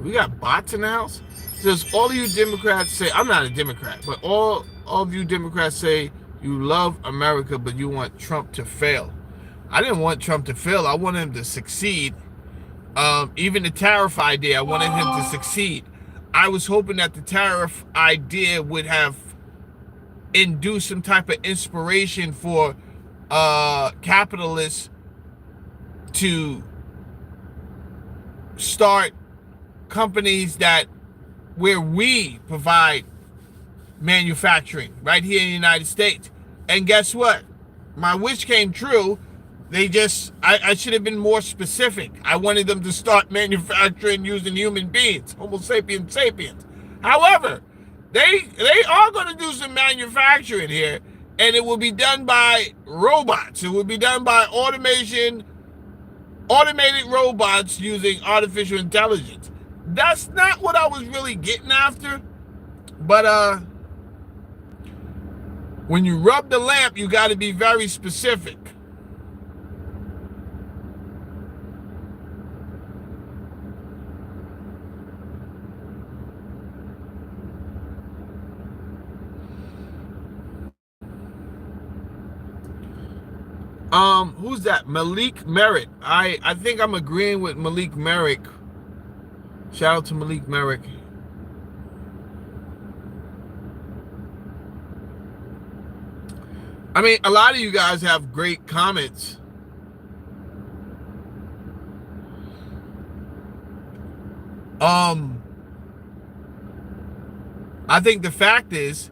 We got bots in the house. Does all of you Democrats say, I'm not a Democrat, but all of you Democrats say you love America, but you want Trump to fail. I didn't want Trump to fail. I wanted him to succeed. Even the tariff idea, I wanted him to succeed. I was hoping that the tariff idea would have induced some type of inspiration for capitalists to start companies where we provide manufacturing right here in the United States. And guess what? My wish came true. I should have been more specific. I wanted them to start manufacturing using human beings, Homo sapiens sapiens. However, they are going to do some manufacturing here, and it will be done by robots. It will be done by automated robots using artificial intelligence. That's not what I was really getting after. But when you rub the lamp, you got to be very specific. Who's that? Malik Merritt. I think I'm agreeing with Malik Merrick. Shout out to Malik Merrick. I mean, a lot of you guys have great comments. Um, I think the fact is,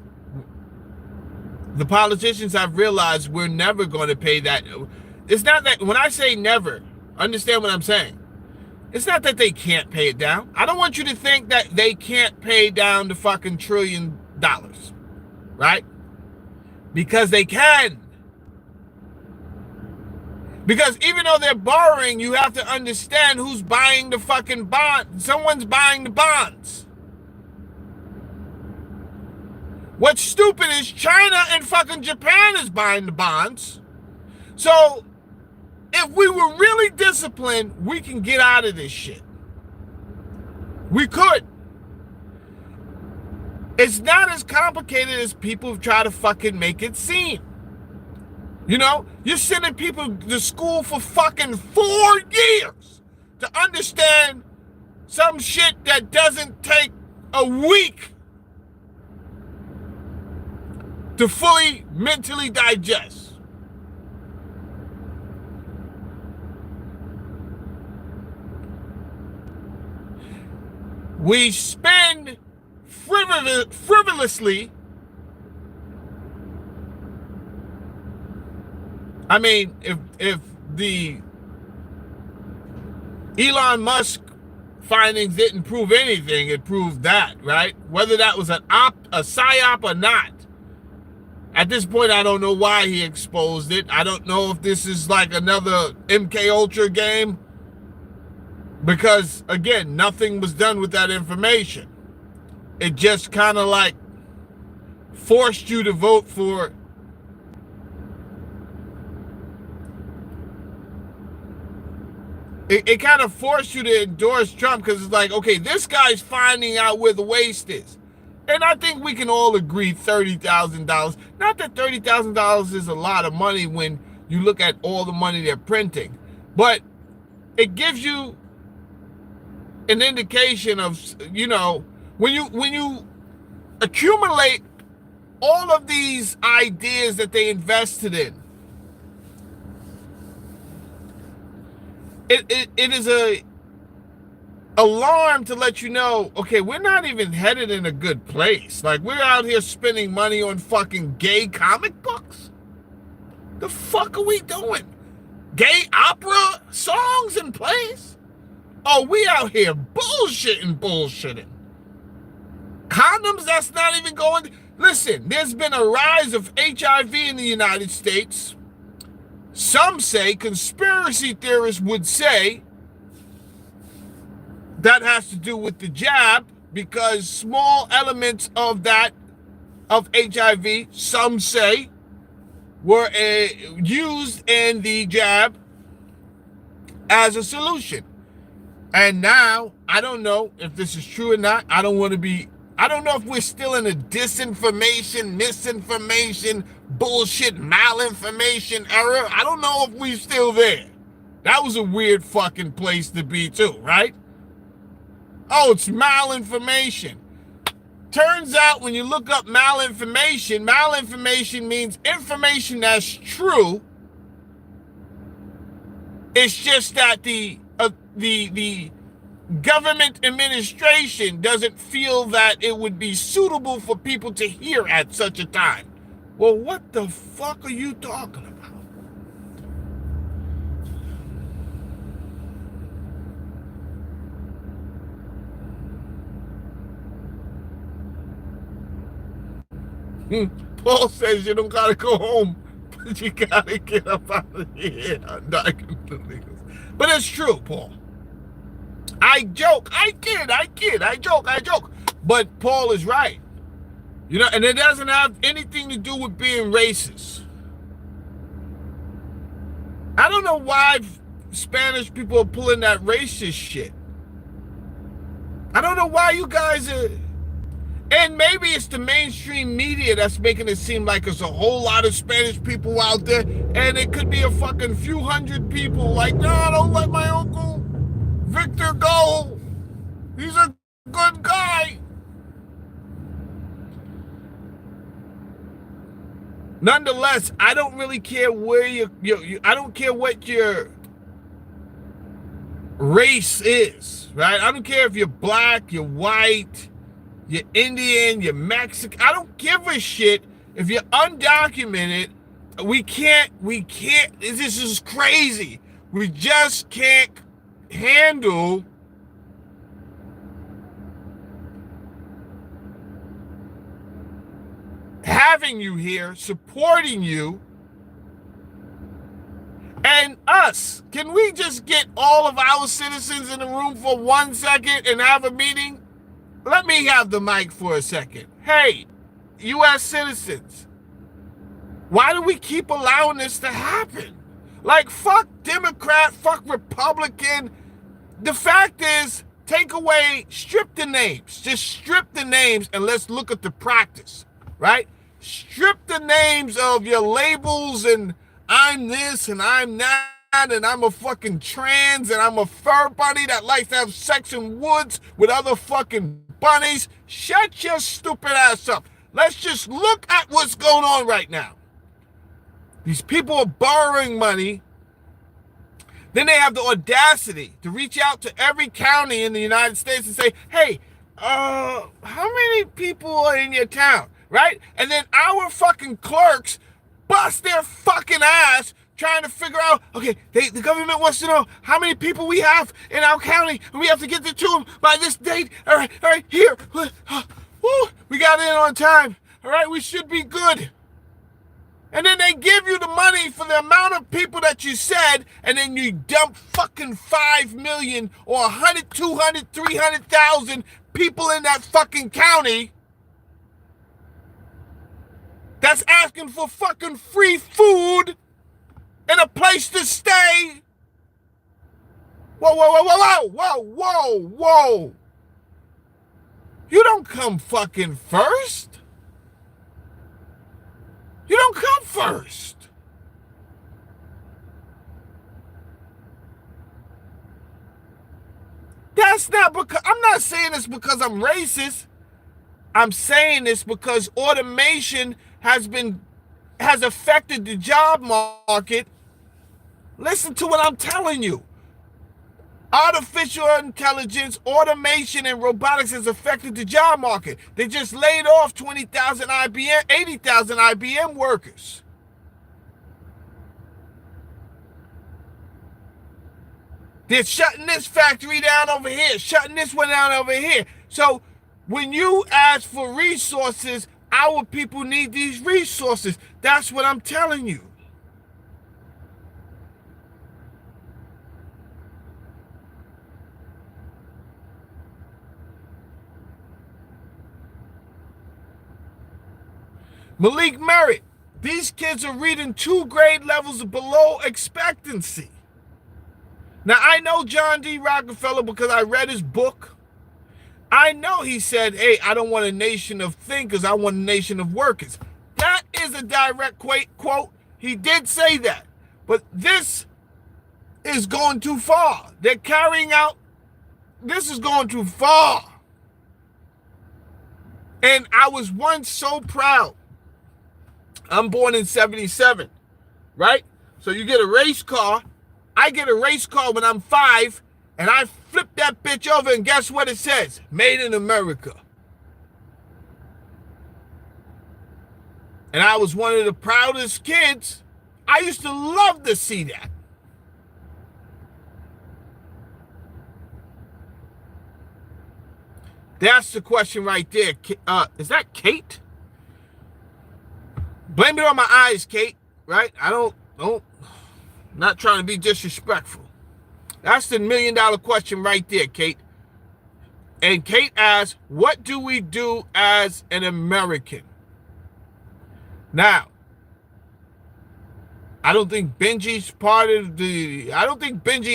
the politicians have realized we're never going to pay that. It's not that, when I say never, understand what I'm saying. It's not that they can't pay it down. I don't want you to think that they can't pay down the fucking $1 trillion, right? Because they can. Because even though they're borrowing, you have to understand who's buying the fucking bond. Someone's buying the bonds. What's stupid is China and fucking Japan is buying the bonds. So if we were really disciplined, we can get out of this shit. We could. It's not as complicated as people try to fucking make it seem. You know, you're sending people to school for fucking 4 years to understand some shit that doesn't take a week to fully mentally digest. We spend frivolously. I mean, if the Elon Musk findings didn't prove anything, it proved that, right? Whether that was a psyop or not. At this point, I don't know why he exposed it. I don't know if this is like another MK Ultra game. Because, again, nothing was done with that information. It just kind of like forced you to vote for it kind of forced you to endorse Trump because it's like, okay, this guy's finding out where the waste is. And I think we can all agree $30,000. Not that $30,000 is a lot of money when you look at all the money they're printing. But it gives you an indication of, you know, when you accumulate all of these ideas that they invested in, it is a alarm to let you know, okay, we're not even headed in a good place. Like, we're out here spending money on fucking gay comic books. The fuck are we doing? Gay opera songs and plays? Oh, we out here bullshitting. Condoms, that's not even going. Listen, there's been a rise of HIV in the United States. Some say, conspiracy theorists would say, that has to do with the jab, because small elements of that, of HIV, some say, were used in the jab as a solution. And now, I don't know if this is true or not. I don't know if we're still in a disinformation, misinformation, bullshit, malinformation era. I don't know if we're still there. That was a weird fucking place to be too, right? Oh, it's malinformation. Turns out when you look up malinformation means information that's true. It's just that the government administration doesn't feel that it would be suitable for people to hear at such a time. Well, what the fuck are you talking about? Paul says you don't gotta go home, but you gotta get up out of here. But it's true, Paul. I joke, I kid, I joke. But Paul is right. You know, and it doesn't have anything to do with being racist. I don't know why Spanish people are pulling that racist shit. I don't know why you guys are. And maybe it's the mainstream media that's making it seem like there's a whole lot of Spanish people out there, and it could be a fucking few hundred people like, no, don't let my Uncle Victor go. He's a good guy. Nonetheless, I don't really care where I don't care what your race is, right? I don't care if you're black, you're white, you're Indian, you're Mexican. I don't give a shit if you're undocumented. This is crazy. We just can't handle having you here, supporting you, and us. Can we just get all of our citizens in the room for 1 second and have a meeting? Let me have the mic for a second. Hey, U.S. citizens, why do we keep allowing this to happen? Like, fuck Democrat, fuck Republican. The fact is, strip the names. Just strip the names and let's look at the practice, right? Strip the names of your labels and I'm this and I'm that and I'm a fucking trans and I'm a fur bunny that likes to have sex in woods with other fucking bunnies. Shut your stupid ass up. Let's just look at what's going on right now. These people are borrowing money. Then they have the audacity to reach out to every county in the United States and say, hey, how many people are in your town, right? And then our fucking clerks bust their fucking ass trying to figure out, okay, the government wants to know how many people we have in our county, and we have to get it to them by this date. All right, here. Woo, we got in on time. All right, we should be good. And then they give you the money for the amount of people that you said, and then you dump fucking 5 million or 100, 200, 300,000 people in that fucking county that's asking for fucking free food and a place to stay. Whoa. You don't come fucking first. You don't come first. That's not because, I'm not saying this because I'm racist. I'm saying this because automation has affected the job market. Listen to what I'm telling you. Artificial intelligence, automation, and robotics has affected the job market. They just laid off 80,000 IBM workers. They're shutting this factory down over here, shutting this one down over here. So when you ask for resources, our people need these resources. That's what I'm telling you. Malik Merritt, these kids are reading 2 grade levels below expectancy. Now, I know John D. Rockefeller because I read his book. I know he said, hey, I don't want a nation of thinkers, I want a nation of workers. That is a direct quote. He did say that. But this is going too far. They're carrying out, this is going too far. And I was once so proud. I'm born in 77, right? So you get a race car. I get a race car when I'm 5, and I flip that bitch over, and guess what it says? Made in America. And I was one of the proudest kids. I used to love to see that. That's the question right there. Is that Kate? Blame it on my eyes, Kate, right? Not trying to be disrespectful. That's the $1 million question right there, Kate. And Kate asks, what do we do as an American? Now, I don't think Benji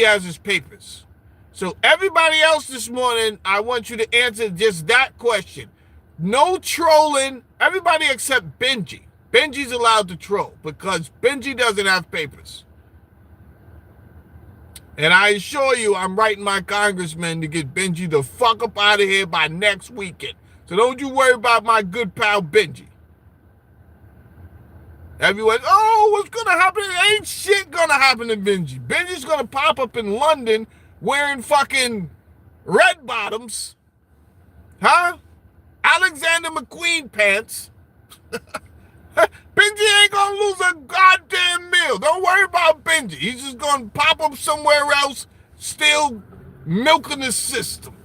has his papers. So everybody else this morning, I want you to answer just that question. No trolling, everybody except Benji. Benji's allowed to troll because Benji doesn't have papers. And I assure you, I'm writing my congressman to get Benji the fuck up out of here by next weekend. So don't you worry about my good pal Benji. Everyone, oh, what's going to happen? Ain't shit going to happen to Benji. Benji's going to pop up in London wearing fucking red bottoms, huh? Alexander McQueen pants. Benji ain't gonna lose a goddamn meal. Don't worry about Benji. He's just gonna pop up somewhere else, still milking the system.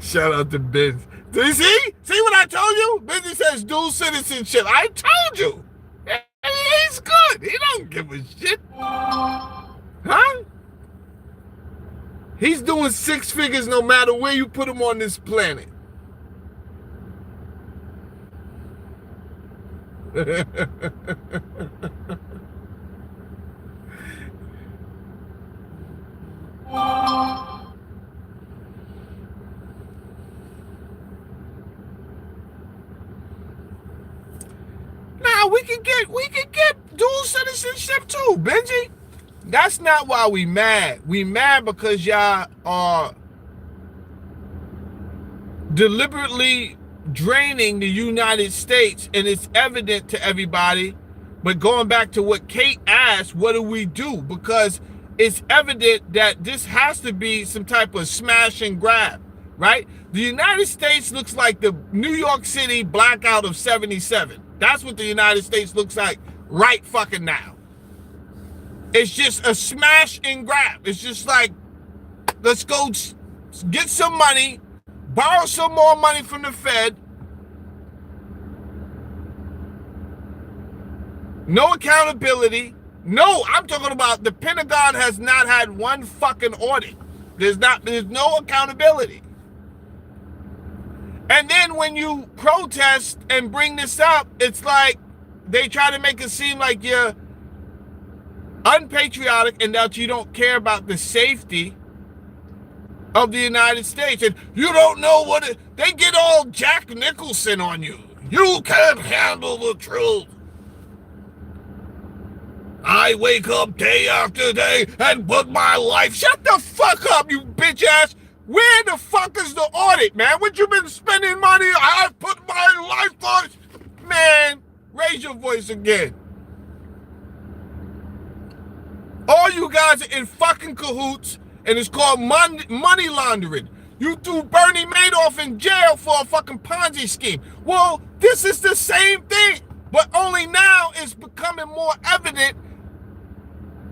Shout out to Benji. Do you see? See what I told you? Benji says dual citizenship. I told you. He's good. He don't give a shit. Huh? He's doing 6 figures no matter where you put him on this planet. Now we can get dual citizenship too, Benji. That's not why we mad. We mad because y'all are deliberately draining the United States, and it's evident to everybody. But going back to what Kate asked, what do we do? Because it's evident that this has to be some type of smash and grab, right? The United States looks like the New York City blackout of 77. That's what the United States looks like right fucking now. It's just a smash and grab. It's just like, let's go get some money, borrow some more money from the Fed. No accountability. No, I'm talking about the Pentagon has not had one fucking audit. There's no accountability. And then when you protest and bring this up, it's like they try to make it seem like you're unpatriotic and that you don't care about the safety of the United States. And you don't know they get all Jack Nicholson on you. You can't handle the truth. I wake up day after day and put my life. Shut the fuck up, you bitch ass. Where the fuck is the audit, man? What you been spending money? I've put my life on it. Man, raise your voice again. All you guys are in fucking cahoots, and it's called money laundering. You threw Bernie Madoff in jail for a fucking Ponzi scheme. Well, this is the same thing, but only now it's becoming more evident,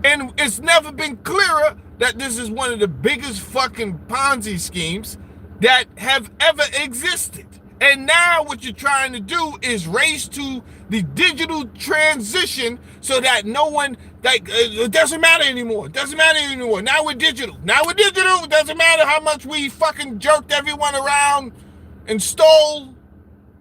and it's never been clearer that this is one of the biggest fucking Ponzi schemes that have ever existed. And now what you're trying to do is race to the digital transition so that no one, it doesn't matter anymore. It doesn't matter anymore. Now we're digital. It doesn't matter how much we fucking jerked everyone around and stole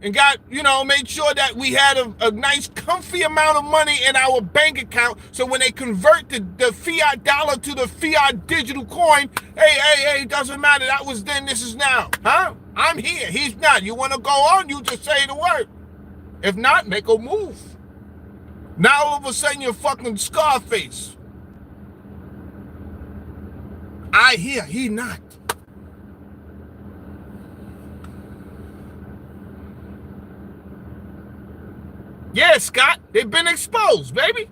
and got, made sure that we had a nice comfy amount of money in our bank account. So when they convert the fiat dollar to the fiat digital coin, hey, it doesn't matter. That was then, this is now. Huh? I'm here. He's not. You want to go on? You just say the word. If not, make a move. Now all of a sudden you're fucking Scarface. I hear, he not. Yeah, Scott, they've been exposed, baby.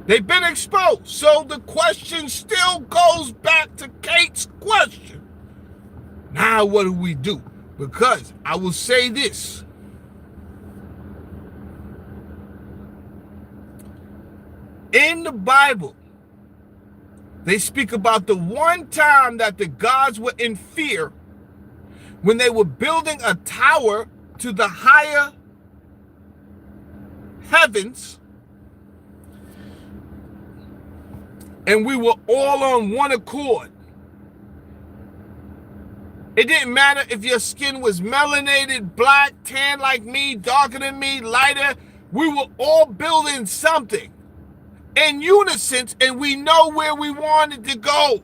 They've been exposed. So the question still goes back to Kate's question. Now what do we do? Because I will say this. In the Bible, they speak about the one time that the gods were in fear when they were building a tower to the higher heavens, and we were all on one accord. It didn't matter if your skin was melanated, black, tan like me, darker than me, lighter. We were all building something in unison, and we know where we wanted to go.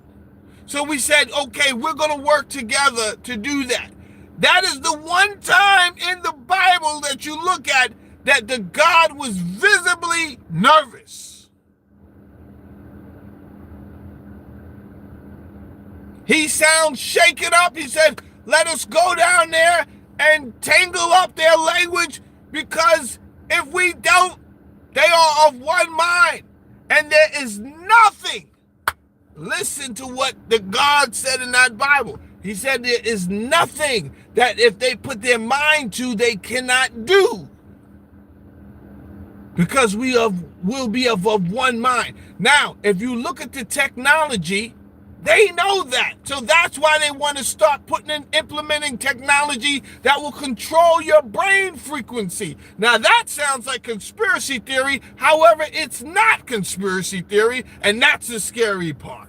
So we said, okay, we're going to work together to do that. That is the one time in the Bible that you look at that the God was visibly nervous. He sounds shaken up. He said, let us go down there and tangle up their language, because if we don't, they are of one mind. And there is nothing. Listen to what the God said in that Bible. He said there is nothing that if they put their mind to, they cannot do. Because will be of one mind. Now, if you look at the technology, they know that. So that's why they want to start implementing technology that will control your brain frequency. Now, that sounds like conspiracy theory. However, it's not conspiracy theory, and that's the scary part.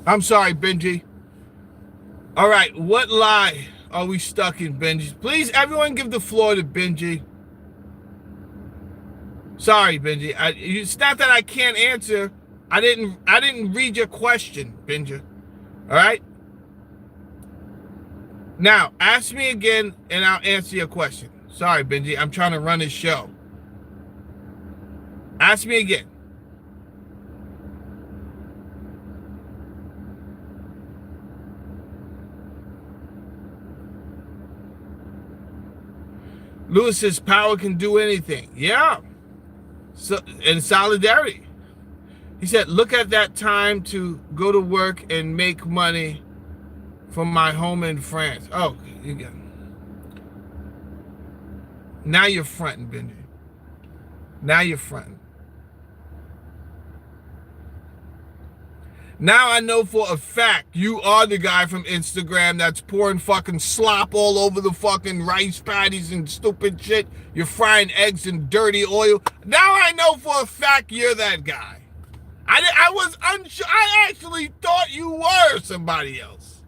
I'm sorry, Benji. All right, what lie are we stuck in, Benji? Please, everyone give the floor to Benji. Sorry, Benji. It's not that I can't answer. I didn't read your question, Benji. All right? Now, ask me again, and I'll answer your question. Sorry, Benji. I'm trying to run this show. Ask me again. Lewis says power can do anything. Yeah. So, in solidarity. He said, look at that time to go to work and make money from my home in France. Oh, you got it. Now you're fronting, Benji. Now you're fronting. Now I know for a fact you are the guy from Instagram that's pouring fucking slop all over the fucking rice patties and stupid shit. You're frying eggs in dirty oil. Now I know for a fact you're that guy. I was unsure. I actually thought you were somebody else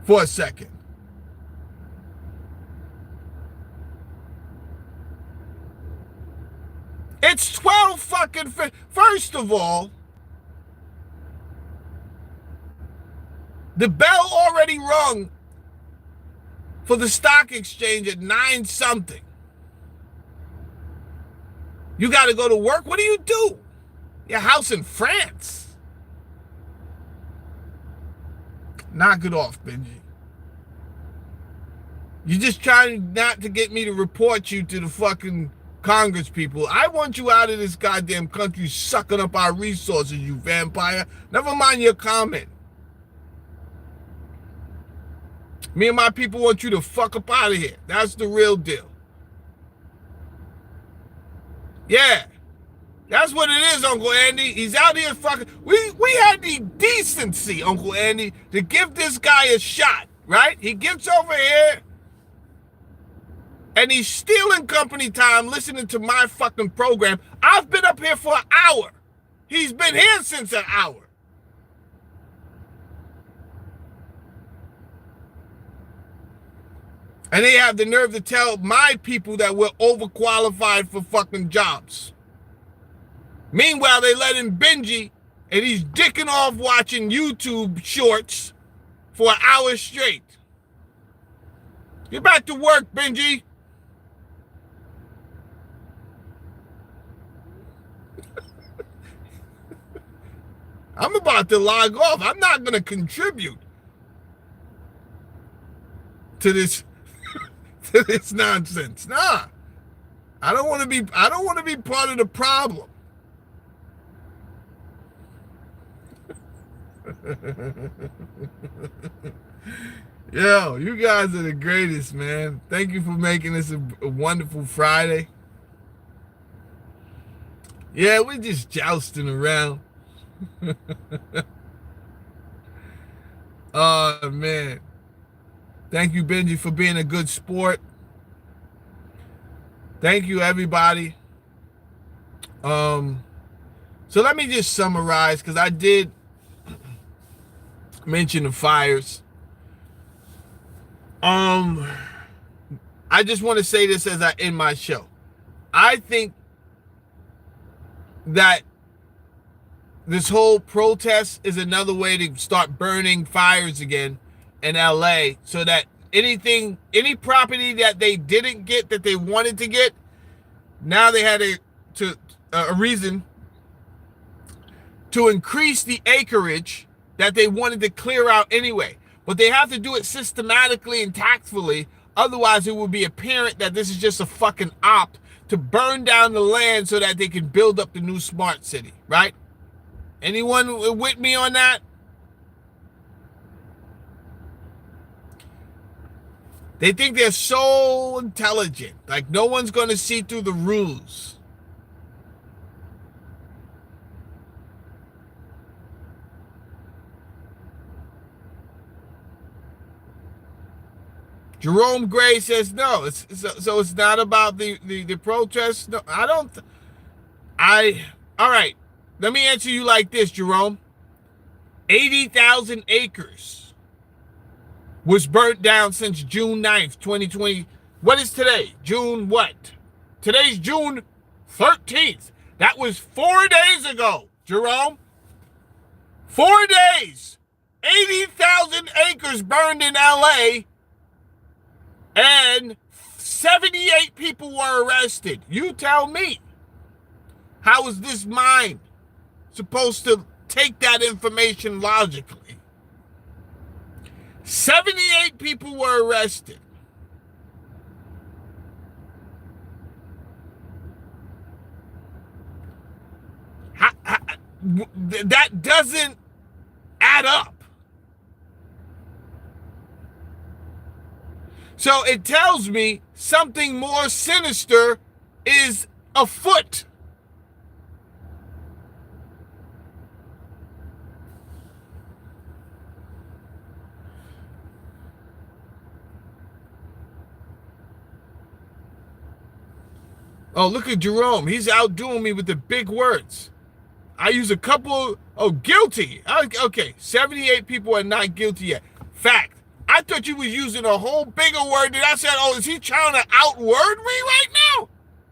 for a second. It's 12 fucking... First of all, the bell already rung for the stock exchange at 9 something. You got to go to work? What do you do? Your house in France. Knock it off, Benji. You're just trying not to get me to report you to the fucking Congress people. I want you out of this goddamn country sucking up our resources, you vampire. Never mind your comment. Me and my people want you to fuck up out of here. That's the real deal. Yeah. That's what it is, Uncle Andy. He's out here fucking... We had the decency, Uncle Andy, to give this guy a shot, right? He gets over here, and he's stealing company time listening to my fucking program. I've been up here for an hour. He's been here since an hour. And they have the nerve to tell my people that we're overqualified for fucking jobs. Meanwhile, they let him Benji, and he's dicking off watching YouTube shorts for an hour straight. Get back to work, Benji. I'm about to log off. I'm not going to contribute to this nonsense. Nah. I don't want to be part of the problem. Yo, you guys are the greatest, man. Thank you for making this a wonderful Friday. Yeah, we're just jousting around. Oh, man. Thank you, Benji, for being a good sport. Thank you, everybody. So let me just summarize, because I did mention the fires. I just want to say this as I end my show. I think that this whole protest is another way to start burning fires again in LA, so that any property that they didn't get that they wanted to get, Now they had a reason to increase the acreage that they wanted to clear out anyway. But they have to do it systematically and tactfully. Otherwise, it will be apparent that this is just a fucking op to burn down the land so that they can build up the new smart city, right? Anyone with me on that? They think they're so intelligent, like no one's going to see through the rules. Jerome Gray says no. So it's not about the protests. No, I don't. All right. Let me answer you like this, Jerome. 80,000 acres was burnt down since June 9th, 2020. What is today? June what? Today's June 13th. That was 4 days ago, Jerome. 4 days. 80,000 acres burned in LA. And 78 people were arrested. You tell me. How is this mind supposed to take that information logically? 78 people were arrested. That doesn't add up. So it tells me something more sinister is afoot. Oh, look at Jerome. He's outdoing me with the big words. I use a couple. Oh, guilty. Okay, 78 people are not guilty yet. Fact. I thought you was using a whole bigger word that I said, oh, is he trying to outword me right now?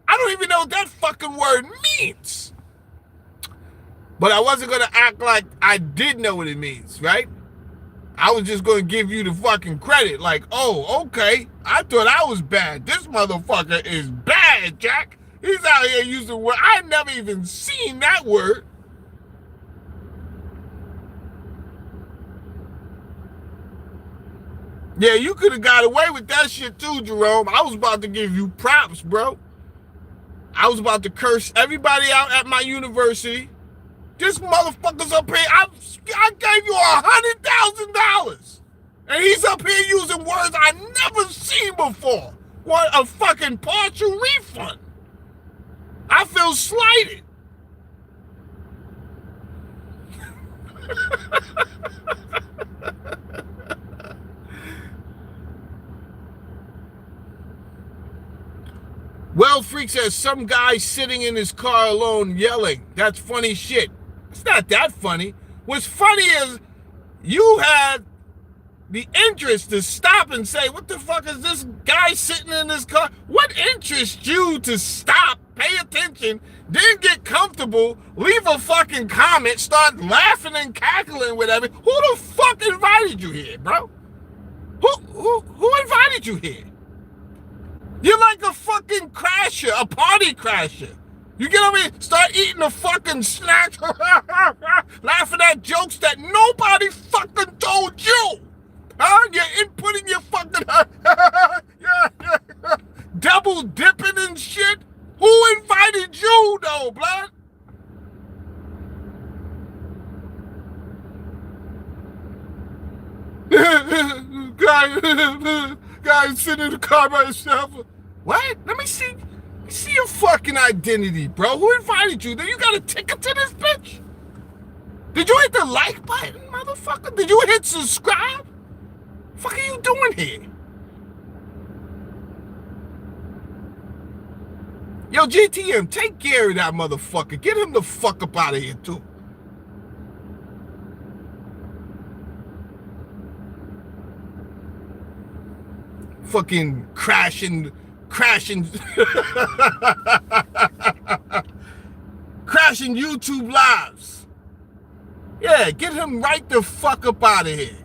I don't even know what that fucking word means. But I wasn't going to act like I did know what it means, right? I was just going to give you the fucking credit. Like, oh, okay. I thought I was bad. This motherfucker is bad, Jack. He's out here using word. I never even seen that word. Yeah, you could have got away with that shit too, Jerome. I was about to give you props, bro. I was about to curse everybody out at my university. This motherfucker's up here. I gave you $100,000. And he's up here using words I never seen before. What a fucking partial refund. I feel slighted. Well, Freak says some guy sitting in his car alone yelling. That's funny shit. It's not that funny. What's funny is you had the interest to stop and say, what the fuck is this guy sitting in his car? What interests you to stop, pay attention, then get comfortable, leave a fucking comment, start laughing and cackling, whatever? Who the fuck invited you here, bro? Who invited you here? You're like a fucking crasher, a party crasher. You get over here, start eating the fucking snacks, laughing at jokes that nobody fucking told you. Huh? You're inputting your fucking double dipping and shit. Who invited you though, blood? Guy sitting in the car by himself. What? Let me see your fucking identity, bro. Who invited you? You got a ticket to this bitch? Did you hit the like button, motherfucker? Did you hit subscribe? The fuck are you doing here? Yo, GTM, take care of that motherfucker. Get him the fuck up out of here, too. Fucking crashing crashing YouTube lives. Yeah, get him right the fuck up out of here.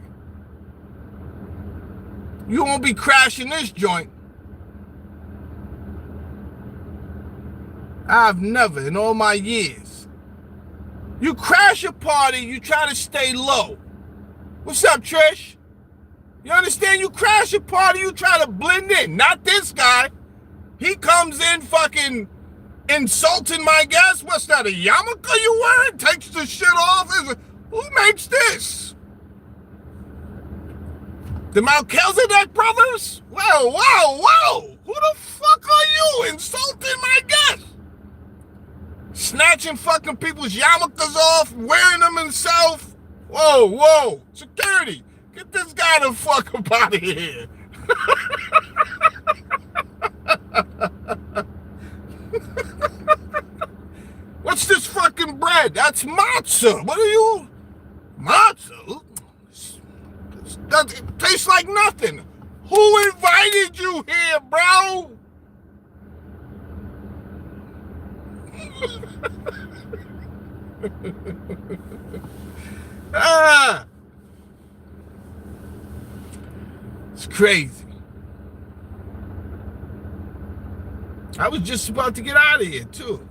You won't be crashing this joint. I've never in all my years. You crash a party, you try to stay low. What's up, Trish? You understand? You crash a party, you try to blend in. Not this guy. He comes in fucking insulting my guests. What's that, a yarmulke you wearing? Takes the shit off. Who makes this? The Melchizedek brothers? Whoa, whoa, whoa. Who the fuck are you insulting my guests? Snatching fucking people's yarmulkes off, wearing them himself. Whoa, whoa. Security. Get this guy the fuck up out of here. What's this fucking bread? That's matzah. What are you? Matzah? It tastes like nothing. Who invited you here, bro? It's crazy. I was just about to get out of here, too.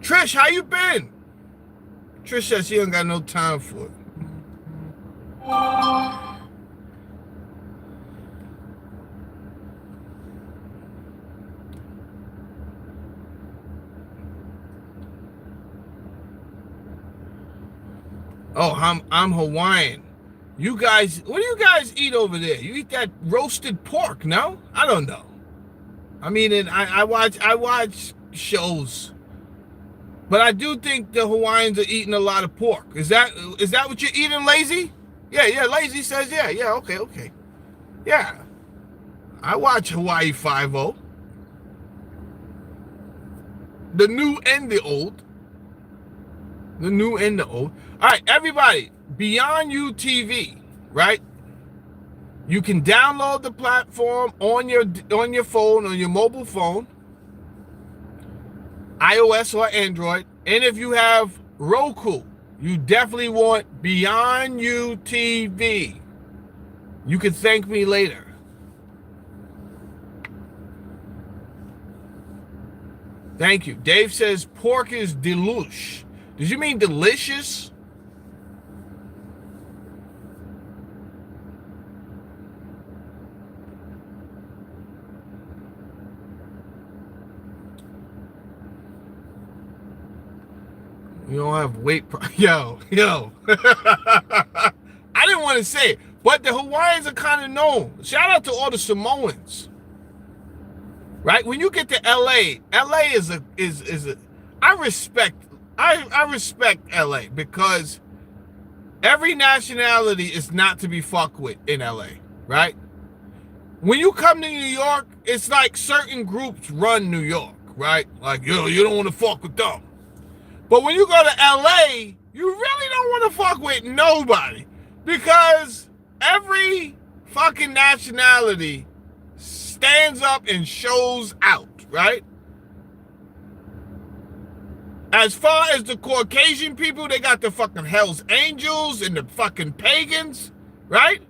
Trish, how you been? Trish says she ain't got no time for it. Oh, I'm Hawaiian. You guys, what do you guys eat over there? You eat that roasted pork? No, I don't know. I mean, and I watch shows, but I do think the Hawaiians are eating a lot of pork. Is that what you're eating, Lazy? Yeah. Lazy says yeah. Okay. Yeah, I watch Hawaii 5-0. The new and the old. The new and the old. All right, everybody, Beyond You TV, right? You can download the platform on your phone, on your mobile phone, iOS or Android. And if you have Roku, you definitely want Beyond You TV. You can thank me later. Thank you. Dave says pork is deluxe. Did you mean delicious? You don't have weight. Yo. I didn't want to say it, but the Hawaiians are kind of known. Shout out to all the Samoans. Right? When you get to LA is a I respect LA because every nationality is not to be fucked with in LA, right? When you come to New York, it's like certain groups run New York, right? Like, yo, you don't want to fuck with them. But when you go to LA, you really don't want to fuck with nobody because every fucking nationality stands up and shows out, right? As far as the Caucasian people, they got the fucking Hell's Angels and the fucking pagans, right?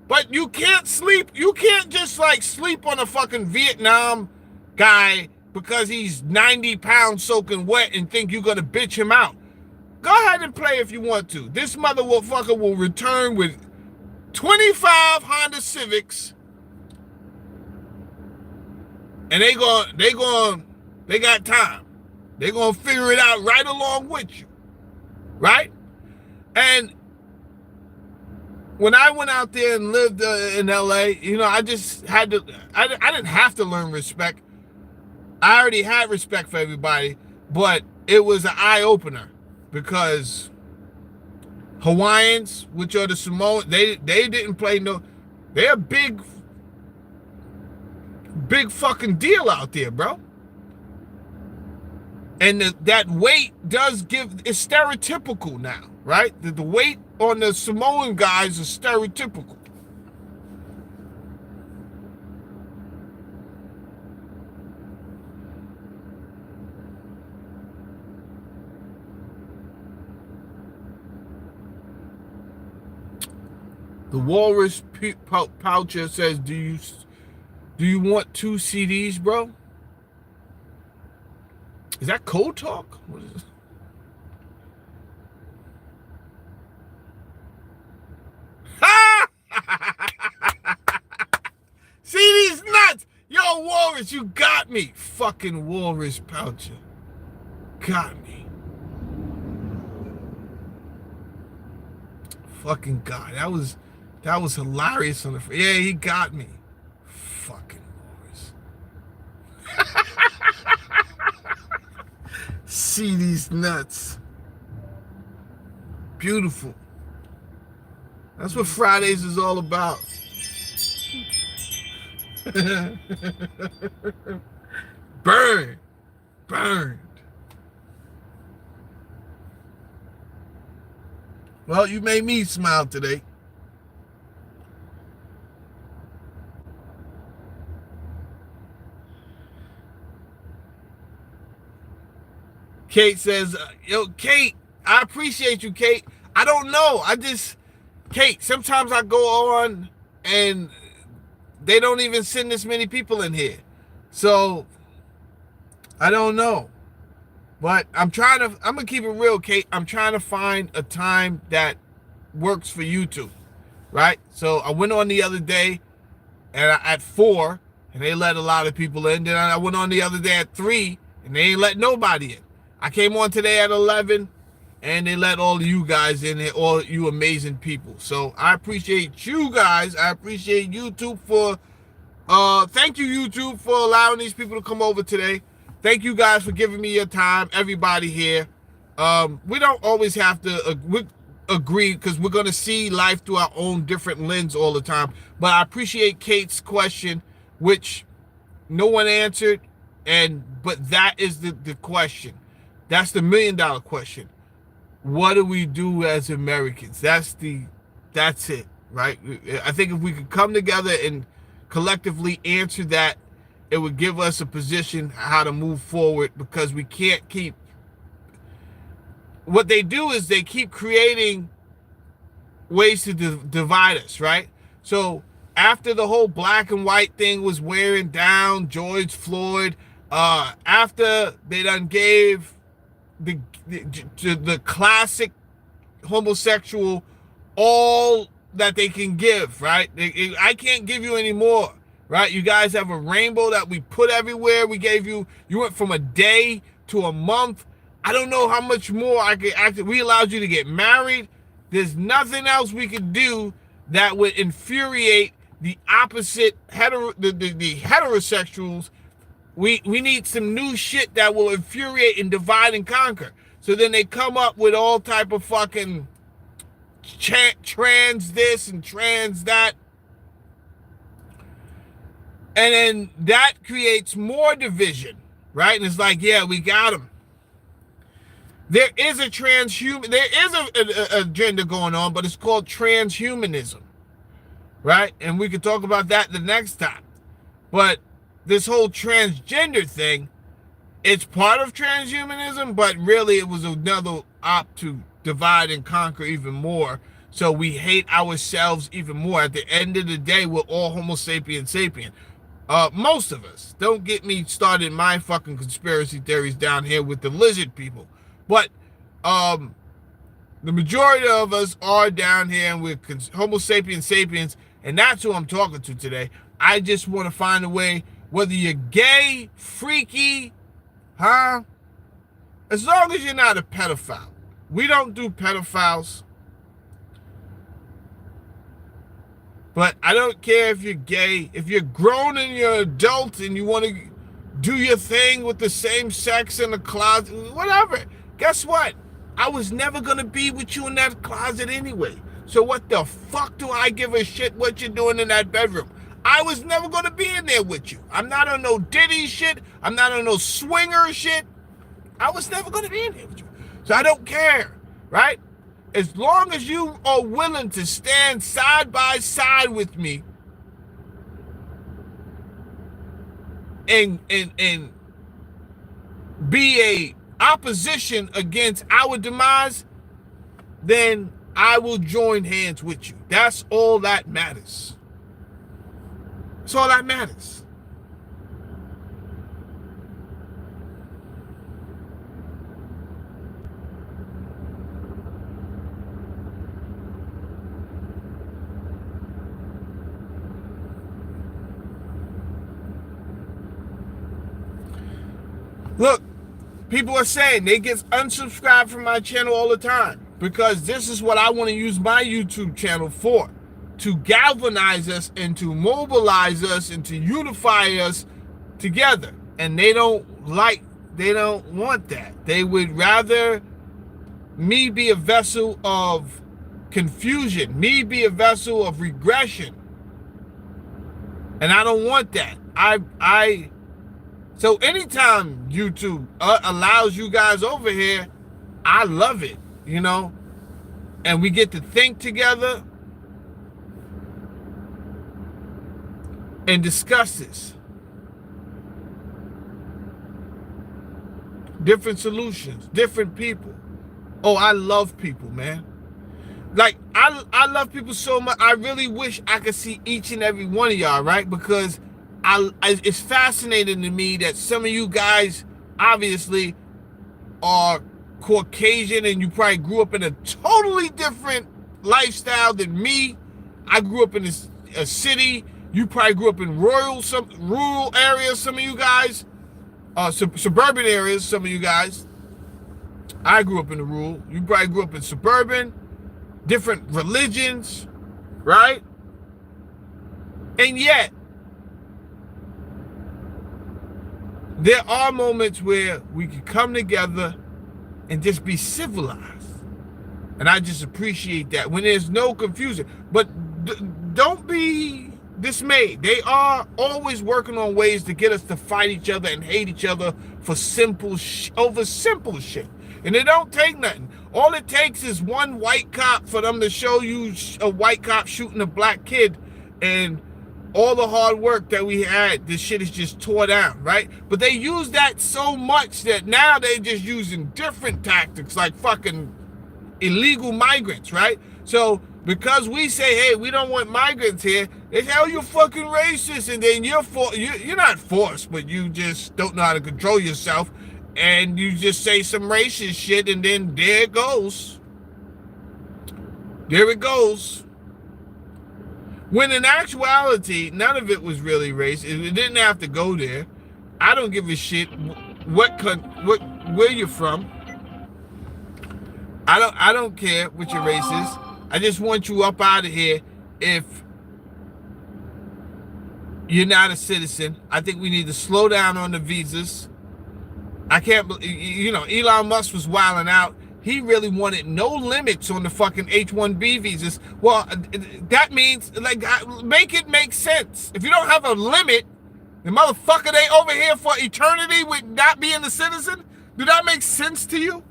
But you can't just like sleep on a fucking Vietnam guy because he's 90 pounds soaking wet and think you're gonna bitch him out. Go ahead and play if you want to. This motherfucker will return with 25 Honda Civics and they got time. They're going to figure it out right along with you. Right? And when I went out there and lived in LA, I just had to, I didn't have to learn respect. I already had respect for everybody, but it was an eye-opener because Hawaiians, which are the Samoans, they didn't play they're a big fucking deal out there, bro. And that weight it's stereotypical now, right? The weight on the Samoan guys is stereotypical. The Walrus Poucher says, do you Do you want 2 CDs, bro? Is that code talk? What is this? See these nuts? Yo, Walrus, you got me. Fucking Walrus Poucher. Got me. Fucking God. That was hilarious on the yeah, he got me. Fucking Walrus. See these nuts. Beautiful. That's what Fridays is all about. Burn. Burned. Well, you made me smile today. Kate says, yo, Kate, I appreciate you, Kate. I don't know. Kate, sometimes I go on and they don't even send this many people in here. So, I don't know. But I'm going to keep it real, Kate. I'm trying to find a time that works for YouTube, right? So, I went on the other day at 4, and they let a lot of people in. Then I went on the other day at 3, and they ain't let nobody in. I came on today at 11, and they let all of you guys in here, all you amazing people. So I appreciate you guys. I appreciate YouTube for, thank you, YouTube, for allowing these people to come over today. Thank you guys for giving me your time, everybody here. We don't always have to agree because we're going to see life through our own different lens all the time. But I appreciate Kate's question, which no one answered, but that is the question. That's the $1 million question. What do we do as Americans? That's it, right? I think if we could come together and collectively answer that, it would give us a position how to move forward, because we can't keep. What they do is they keep creating ways to divide us, right? So after the whole black and white thing was wearing down, George Floyd, after they done gave the classic homosexual all that they can give, right? I can't give you any more, right? You guys have a rainbow that we put everywhere. You went from a day to a month. I don't know how much more I could act. We allowed you to get married. There's nothing else we could do that would infuriate the opposite the heterosexuals. We need some new shit that will infuriate and divide and conquer. So then they come up with all type of fucking trans this and trans that. And then that creates more division, right? And it's like, yeah, we got them. There is a agenda going on, but it's called transhumanism, right? And we could talk about that the next time. But this whole transgender thing, it's part of transhumanism, but really it was another op to divide and conquer even more. So we hate ourselves even more. At the end of the day, we're all Homo sapien sapien. Most of us. Don't get me started in my fucking conspiracy theories down here with the lizard people. But the majority of us are down here and we're Homo sapiens sapiens, and that's who I'm talking to today. I just want to find a way, whether you're gay, freaky, as long as you're not a pedophile. We don't do pedophiles. But I don't care if you're gay. If you're grown and you're adult and you want to do your thing with the same sex in the closet, whatever. Guess what? I was never going to be with you in that closet anyway. So what the fuck do I give a shit what you're doing in that bedroom? I was never going to be in there with you. I'm not on no Diddy shit. I'm not on no swinger shit. I was never going to be in there with you. So I don't care, right? As long as you are willing to stand side by side with me and be a opposition against our demise, then I will join hands with you. That's all that matters. That's all that matters. Look, people are saying they get unsubscribed from my channel all the time because this is what I want to use my YouTube channel for, to galvanize us and to mobilize us and to unify us together. And they don't want that. They would rather me be a vessel of confusion, me be a vessel of regression. And I don't want that. So anytime YouTube allows you guys over here, I love it, and we get to think together and discuss this. Different solutions, different people. Oh, I love people, man. Like, I love people so much. I really wish I could see each and every one of y'all, right? Because it's fascinating to me that some of you guys obviously are Caucasian and you probably grew up in a totally different lifestyle than me. I grew up in a city. You probably grew up in rural areas, some of you guys. Suburban areas, some of you guys. I grew up in the rural. You probably grew up in suburban. Different religions, right? And yet, there are moments where we can come together and just be civilized. And I just appreciate that when there's no confusion. But don't be dismayed. They are always working on ways to get us to fight each other and hate each other for over simple shit. And it don't take nothing. All it takes is one white cop for them to show you a white cop shooting a black kid, and all the hard work that we had, this shit is just tore down, right? But they use that so much that now they're just using different tactics, like fucking illegal migrants, right? So because we say, hey, we don't want migrants here, they say, oh, you're fucking racist, and then you're not forced, but you just don't know how to control yourself. And you just say some racist shit, and then there it goes. There it goes. When in actuality, none of it was really racist. It didn't have to go there. I don't give a shit where you're from. I don't care what your race is. I just want you up out of here if you're not a citizen. I think we need to slow down on the visas. I can't believe, Elon Musk was wilding out. He really wanted no limits on the fucking H-1B visas. Well, that means, make it make sense. If you don't have a limit, the motherfucker, they over here for eternity with not being a citizen? Do that make sense to you?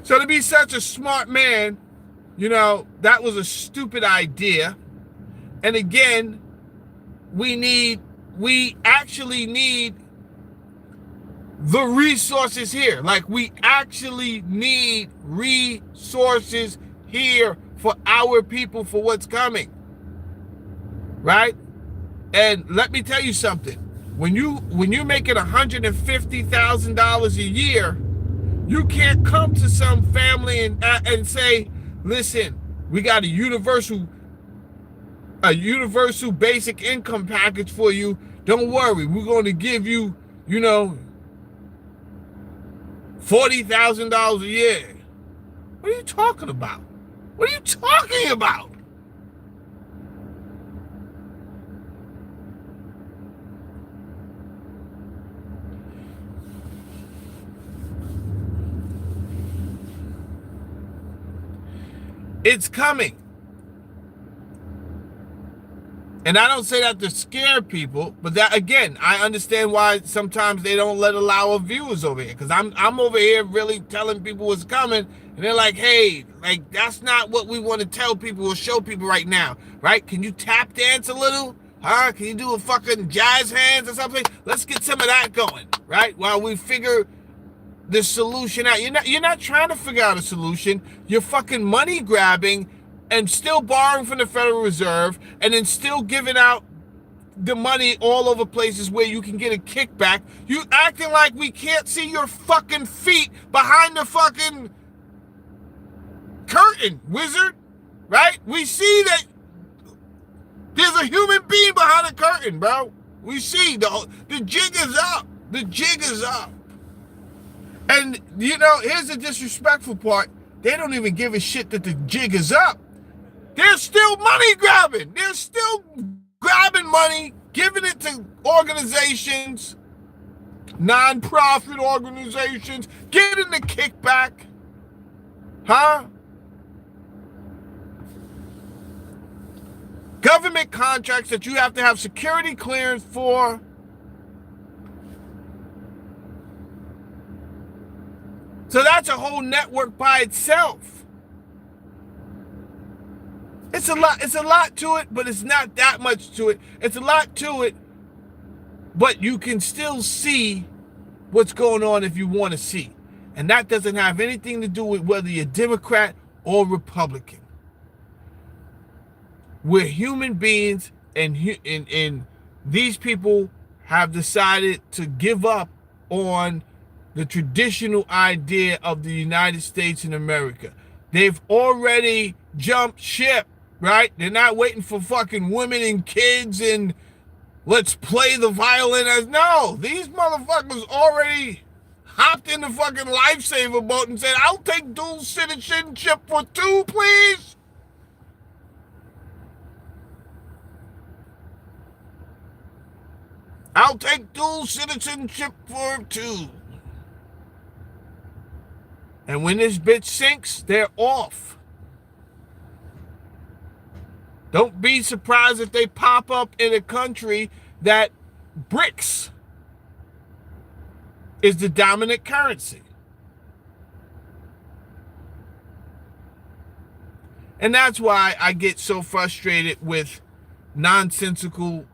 So to be such a smart man, that was a stupid idea. And again, we actually need the resources here. Like, we actually need resources here for our people, for what's coming, right? And let me tell you something. When you're making $150,000 a year, you can't come to some family and say, listen, we got a universal basic income package for you. Don't worry, we're going to give you, $40,000 a year. What are you talking about? What are you talking about? It's coming. And I don't say that to scare people, but that, again, I understand why sometimes they don't allow our viewers over here. Because I'm over here really telling people what's coming. And they're like, hey, that's not what we want to tell people or show people right now. Right? Can you tap dance a little? Huh? Can you do a fucking jazz hands or something? Let's get some of that going. Right? While we figure the solution out. You're not trying to figure out a solution. You're fucking money grabbing and still borrowing from the Federal Reserve, and then still giving out the money all over places where you can get a kickback. You acting like we can't see your fucking feet behind the fucking curtain, wizard, right? We see that there's a human being behind the curtain, bro. We see the jig is up. The jig is up. And, you know, here's the disrespectful part. They don't even give a shit that the jig is up. They're still money grabbing. They're still grabbing money, giving it to organizations, non-profit organizations, getting the kickback. Huh? Government contracts that you have to have security clearance for. So that's a whole network by itself. It's a lot to it, but it's not that much to it. It's a lot to it, but you can still see what's going on if you want to see. And that doesn't have anything to do with whether you're Democrat or Republican. We're human beings, and these people have decided to give up on the traditional idea of the United States in America. They've already jumped ship, right? They're not waiting for fucking women and kids and let's play the violin as... No, these motherfuckers already hopped in the fucking lifesaver boat and said, I'll take dual citizenship for 2, please. I'll take dual citizenship for 2. And when this bitch sinks, they're off. Don't be surprised if they pop up in a country that BRICS is the dominant currency. And that's why I get so frustrated with nonsensical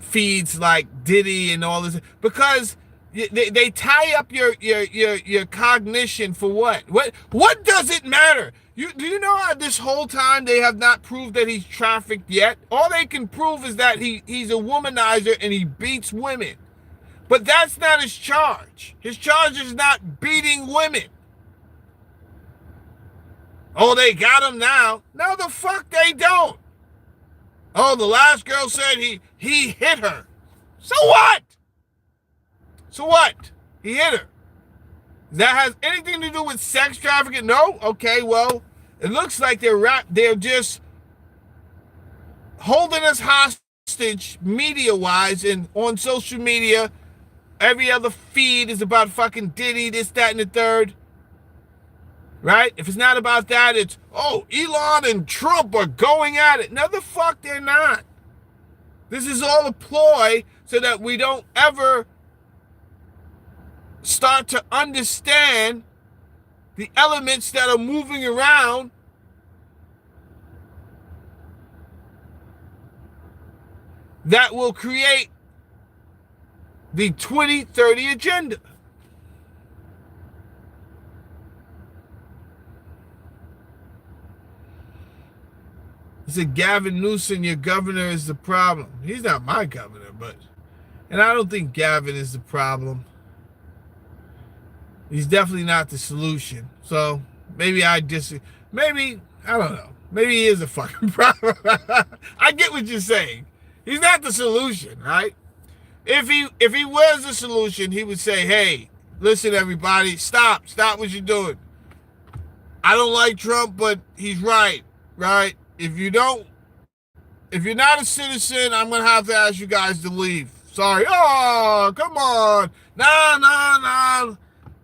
feeds like Diddy and all this, because they tie up your cognition for what? What does it matter? Do you know how this whole time they have not proved that he's trafficked yet? All they can prove is that he's a womanizer and he beats women. But that's not his charge. His charge is not beating women. Oh, they got him now. No, the fuck they don't. Oh, the last girl said he hit her. So what? So what? He hit her. That has anything to do with sex trafficking? No? Okay, well, it looks like they're just holding us hostage media-wise, and on social media, every other feed is about fucking Diddy, this, that, and the third. Right? If it's not about that, it's, oh, Elon and Trump are going at it. No, the fuck they're not. This is all a ploy so that we don't ever start to understand the elements that are moving around that will create the 2030 agenda. He said, Gavin Newsom, your governor is the problem. He's not my governor, and I don't think Gavin is the problem. He's definitely not the solution. So maybe I don't know. Maybe he is a fucking problem. I get what you're saying. He's not the solution, right? If he was the solution, he would say, hey, listen, everybody, stop what you're doing. I don't like Trump, but he's right? If you're not a citizen, I'm going to have to ask you guys to leave. Sorry. Oh, come on. No.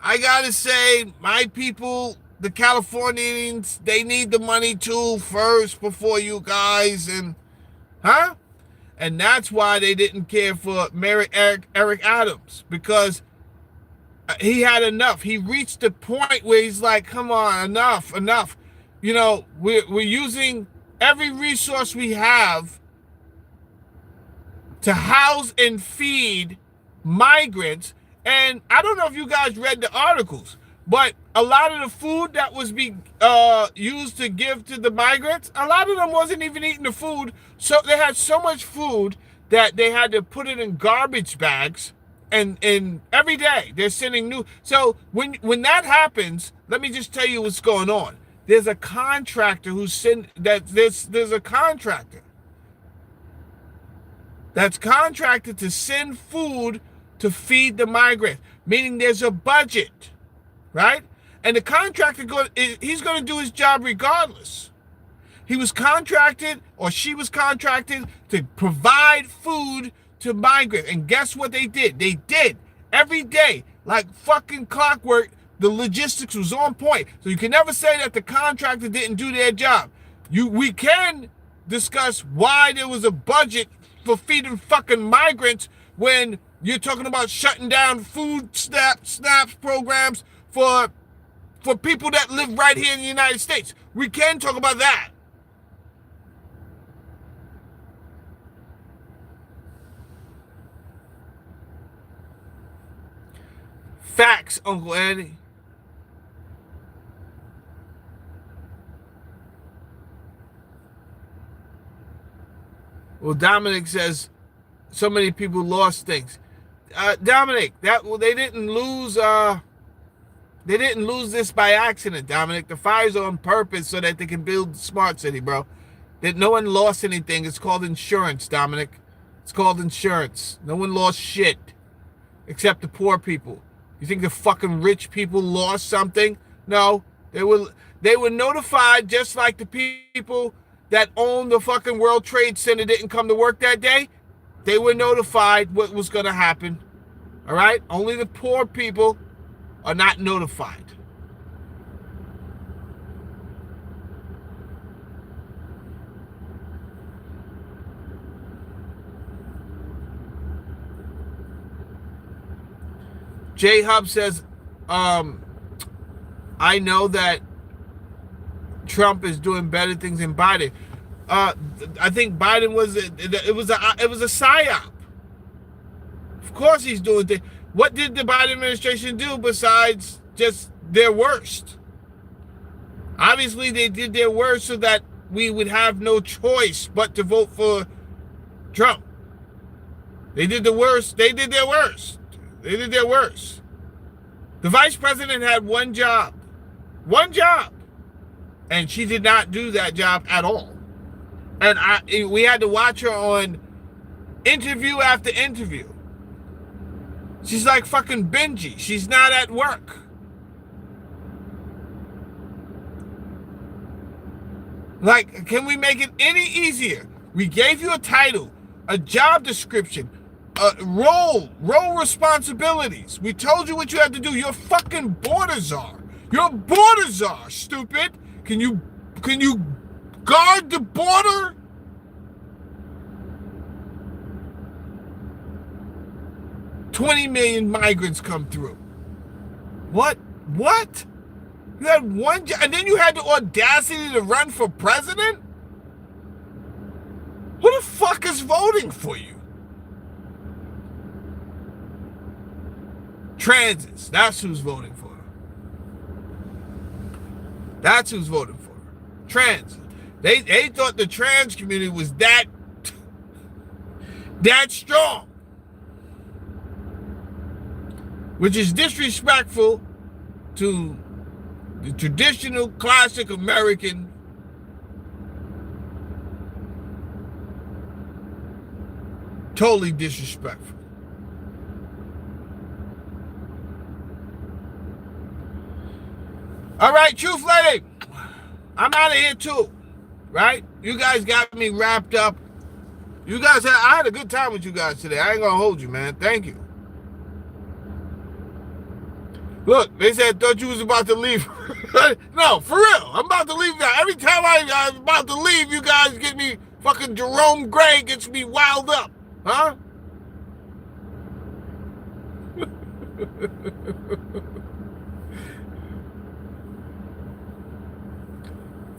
I got to say, my people, the Californians, they need the money too first before you guys. And, huh? And that's why they didn't care for Mayor Eric Adams, because he had enough. He reached the point where he's like, come on, enough. You know, we're using every resource we have to house and feed migrants. And I don't know if you guys read the articles, but a lot of the food that was being used to give to the migrants, a lot of them wasn't even eating the food. So they had so much food that they had to put it in garbage bags, and every day they're sending new. So when that happens, let me just tell you what's going on. There's a contractor there's a contractor that's contracted to send food to feed the migrants, meaning there's a budget, right? And the contractor, he's going to do his job regardless. He was contracted, or she was contracted, to provide food to migrants. And guess what they did? They did. Every day, like fucking clockwork, the logistics was on point. So you can never say that the contractor didn't do their job. We can discuss why there was a budget for feeding fucking migrants when you're talking about shutting down food snaps programs for people that live right here in the United States. We can talk about that. Facts, Uncle Eddie. Well, Dominic says so many people lost things. Dominic, they didn't lose. They didn't lose this by accident, Dominic. The fires are on purpose so that they can build smart city, bro. That no one lost anything. It's called insurance, Dominic. It's called insurance. No one lost shit except the poor people. You think the fucking rich people lost something? No, they were notified, just like the people that own the fucking World Trade Center didn't come to work that day. They were notified what was going to happen. All right? Only the poor people are not notified. J Hub says, I know that Trump is doing better things than Biden. I think Biden was a psyop. Of course he's doing things. What did the Biden administration do besides just their worst? Obviously, they did their worst so that we would have no choice but to vote for Trump. They did the worst. They did their worst. They did their worst. The vice president had one job. One job. And she did not do that job at all. And we had to watch her on interview after interview. She's like fucking Benji. She's not at work. Like, can we make it any easier? We gave you a title, a job description, role responsibilities. We told you what you had to do. You're fucking border czar. You're a border czar, stupid. Can you guard the border? $20 million migrants come through. What? You had one job, and then you had the audacity to run for president? Who the fuck is voting for you? Transits. That's who's voting for her. That's who's voting for her. Trans. They thought the trans community was that strong. Which is disrespectful to the traditional classic American totally disrespectful. All right, Truth Lady, I'm out of here too, right? You guys got me wrapped up. I had a good time with you guys today. I ain't gonna hold you, man. Thank you. Look, they said, thought you was about to leave. No, for real. I'm about to leave now. Every time I'm about to leave, you guys get me, fucking Jerome Gray gets me wild up. Huh?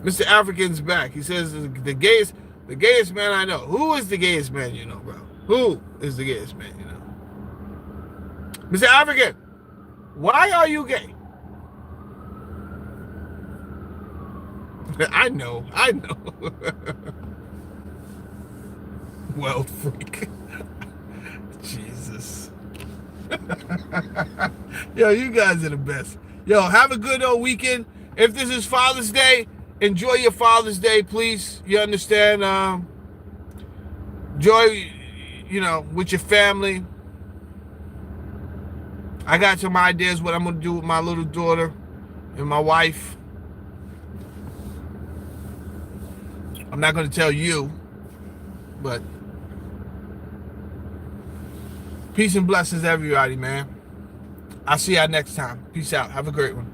Mr. African's back. He says the gayest man I know. Who is the gayest man you know, bro? Who is the gayest man you know? Mr. African, why are you gay? I know. Well, freak. Jesus. Yo, you guys are the best. Yo, have a good old weekend. If this is Father's Day, enjoy your Father's Day, please. You understand? Enjoy, with your family. I got some ideas what I'm gonna do with my little daughter and my wife. I'm not gonna tell you, but peace and blessings, everybody, man. I'll see y'all next time. Peace out. Have a great one.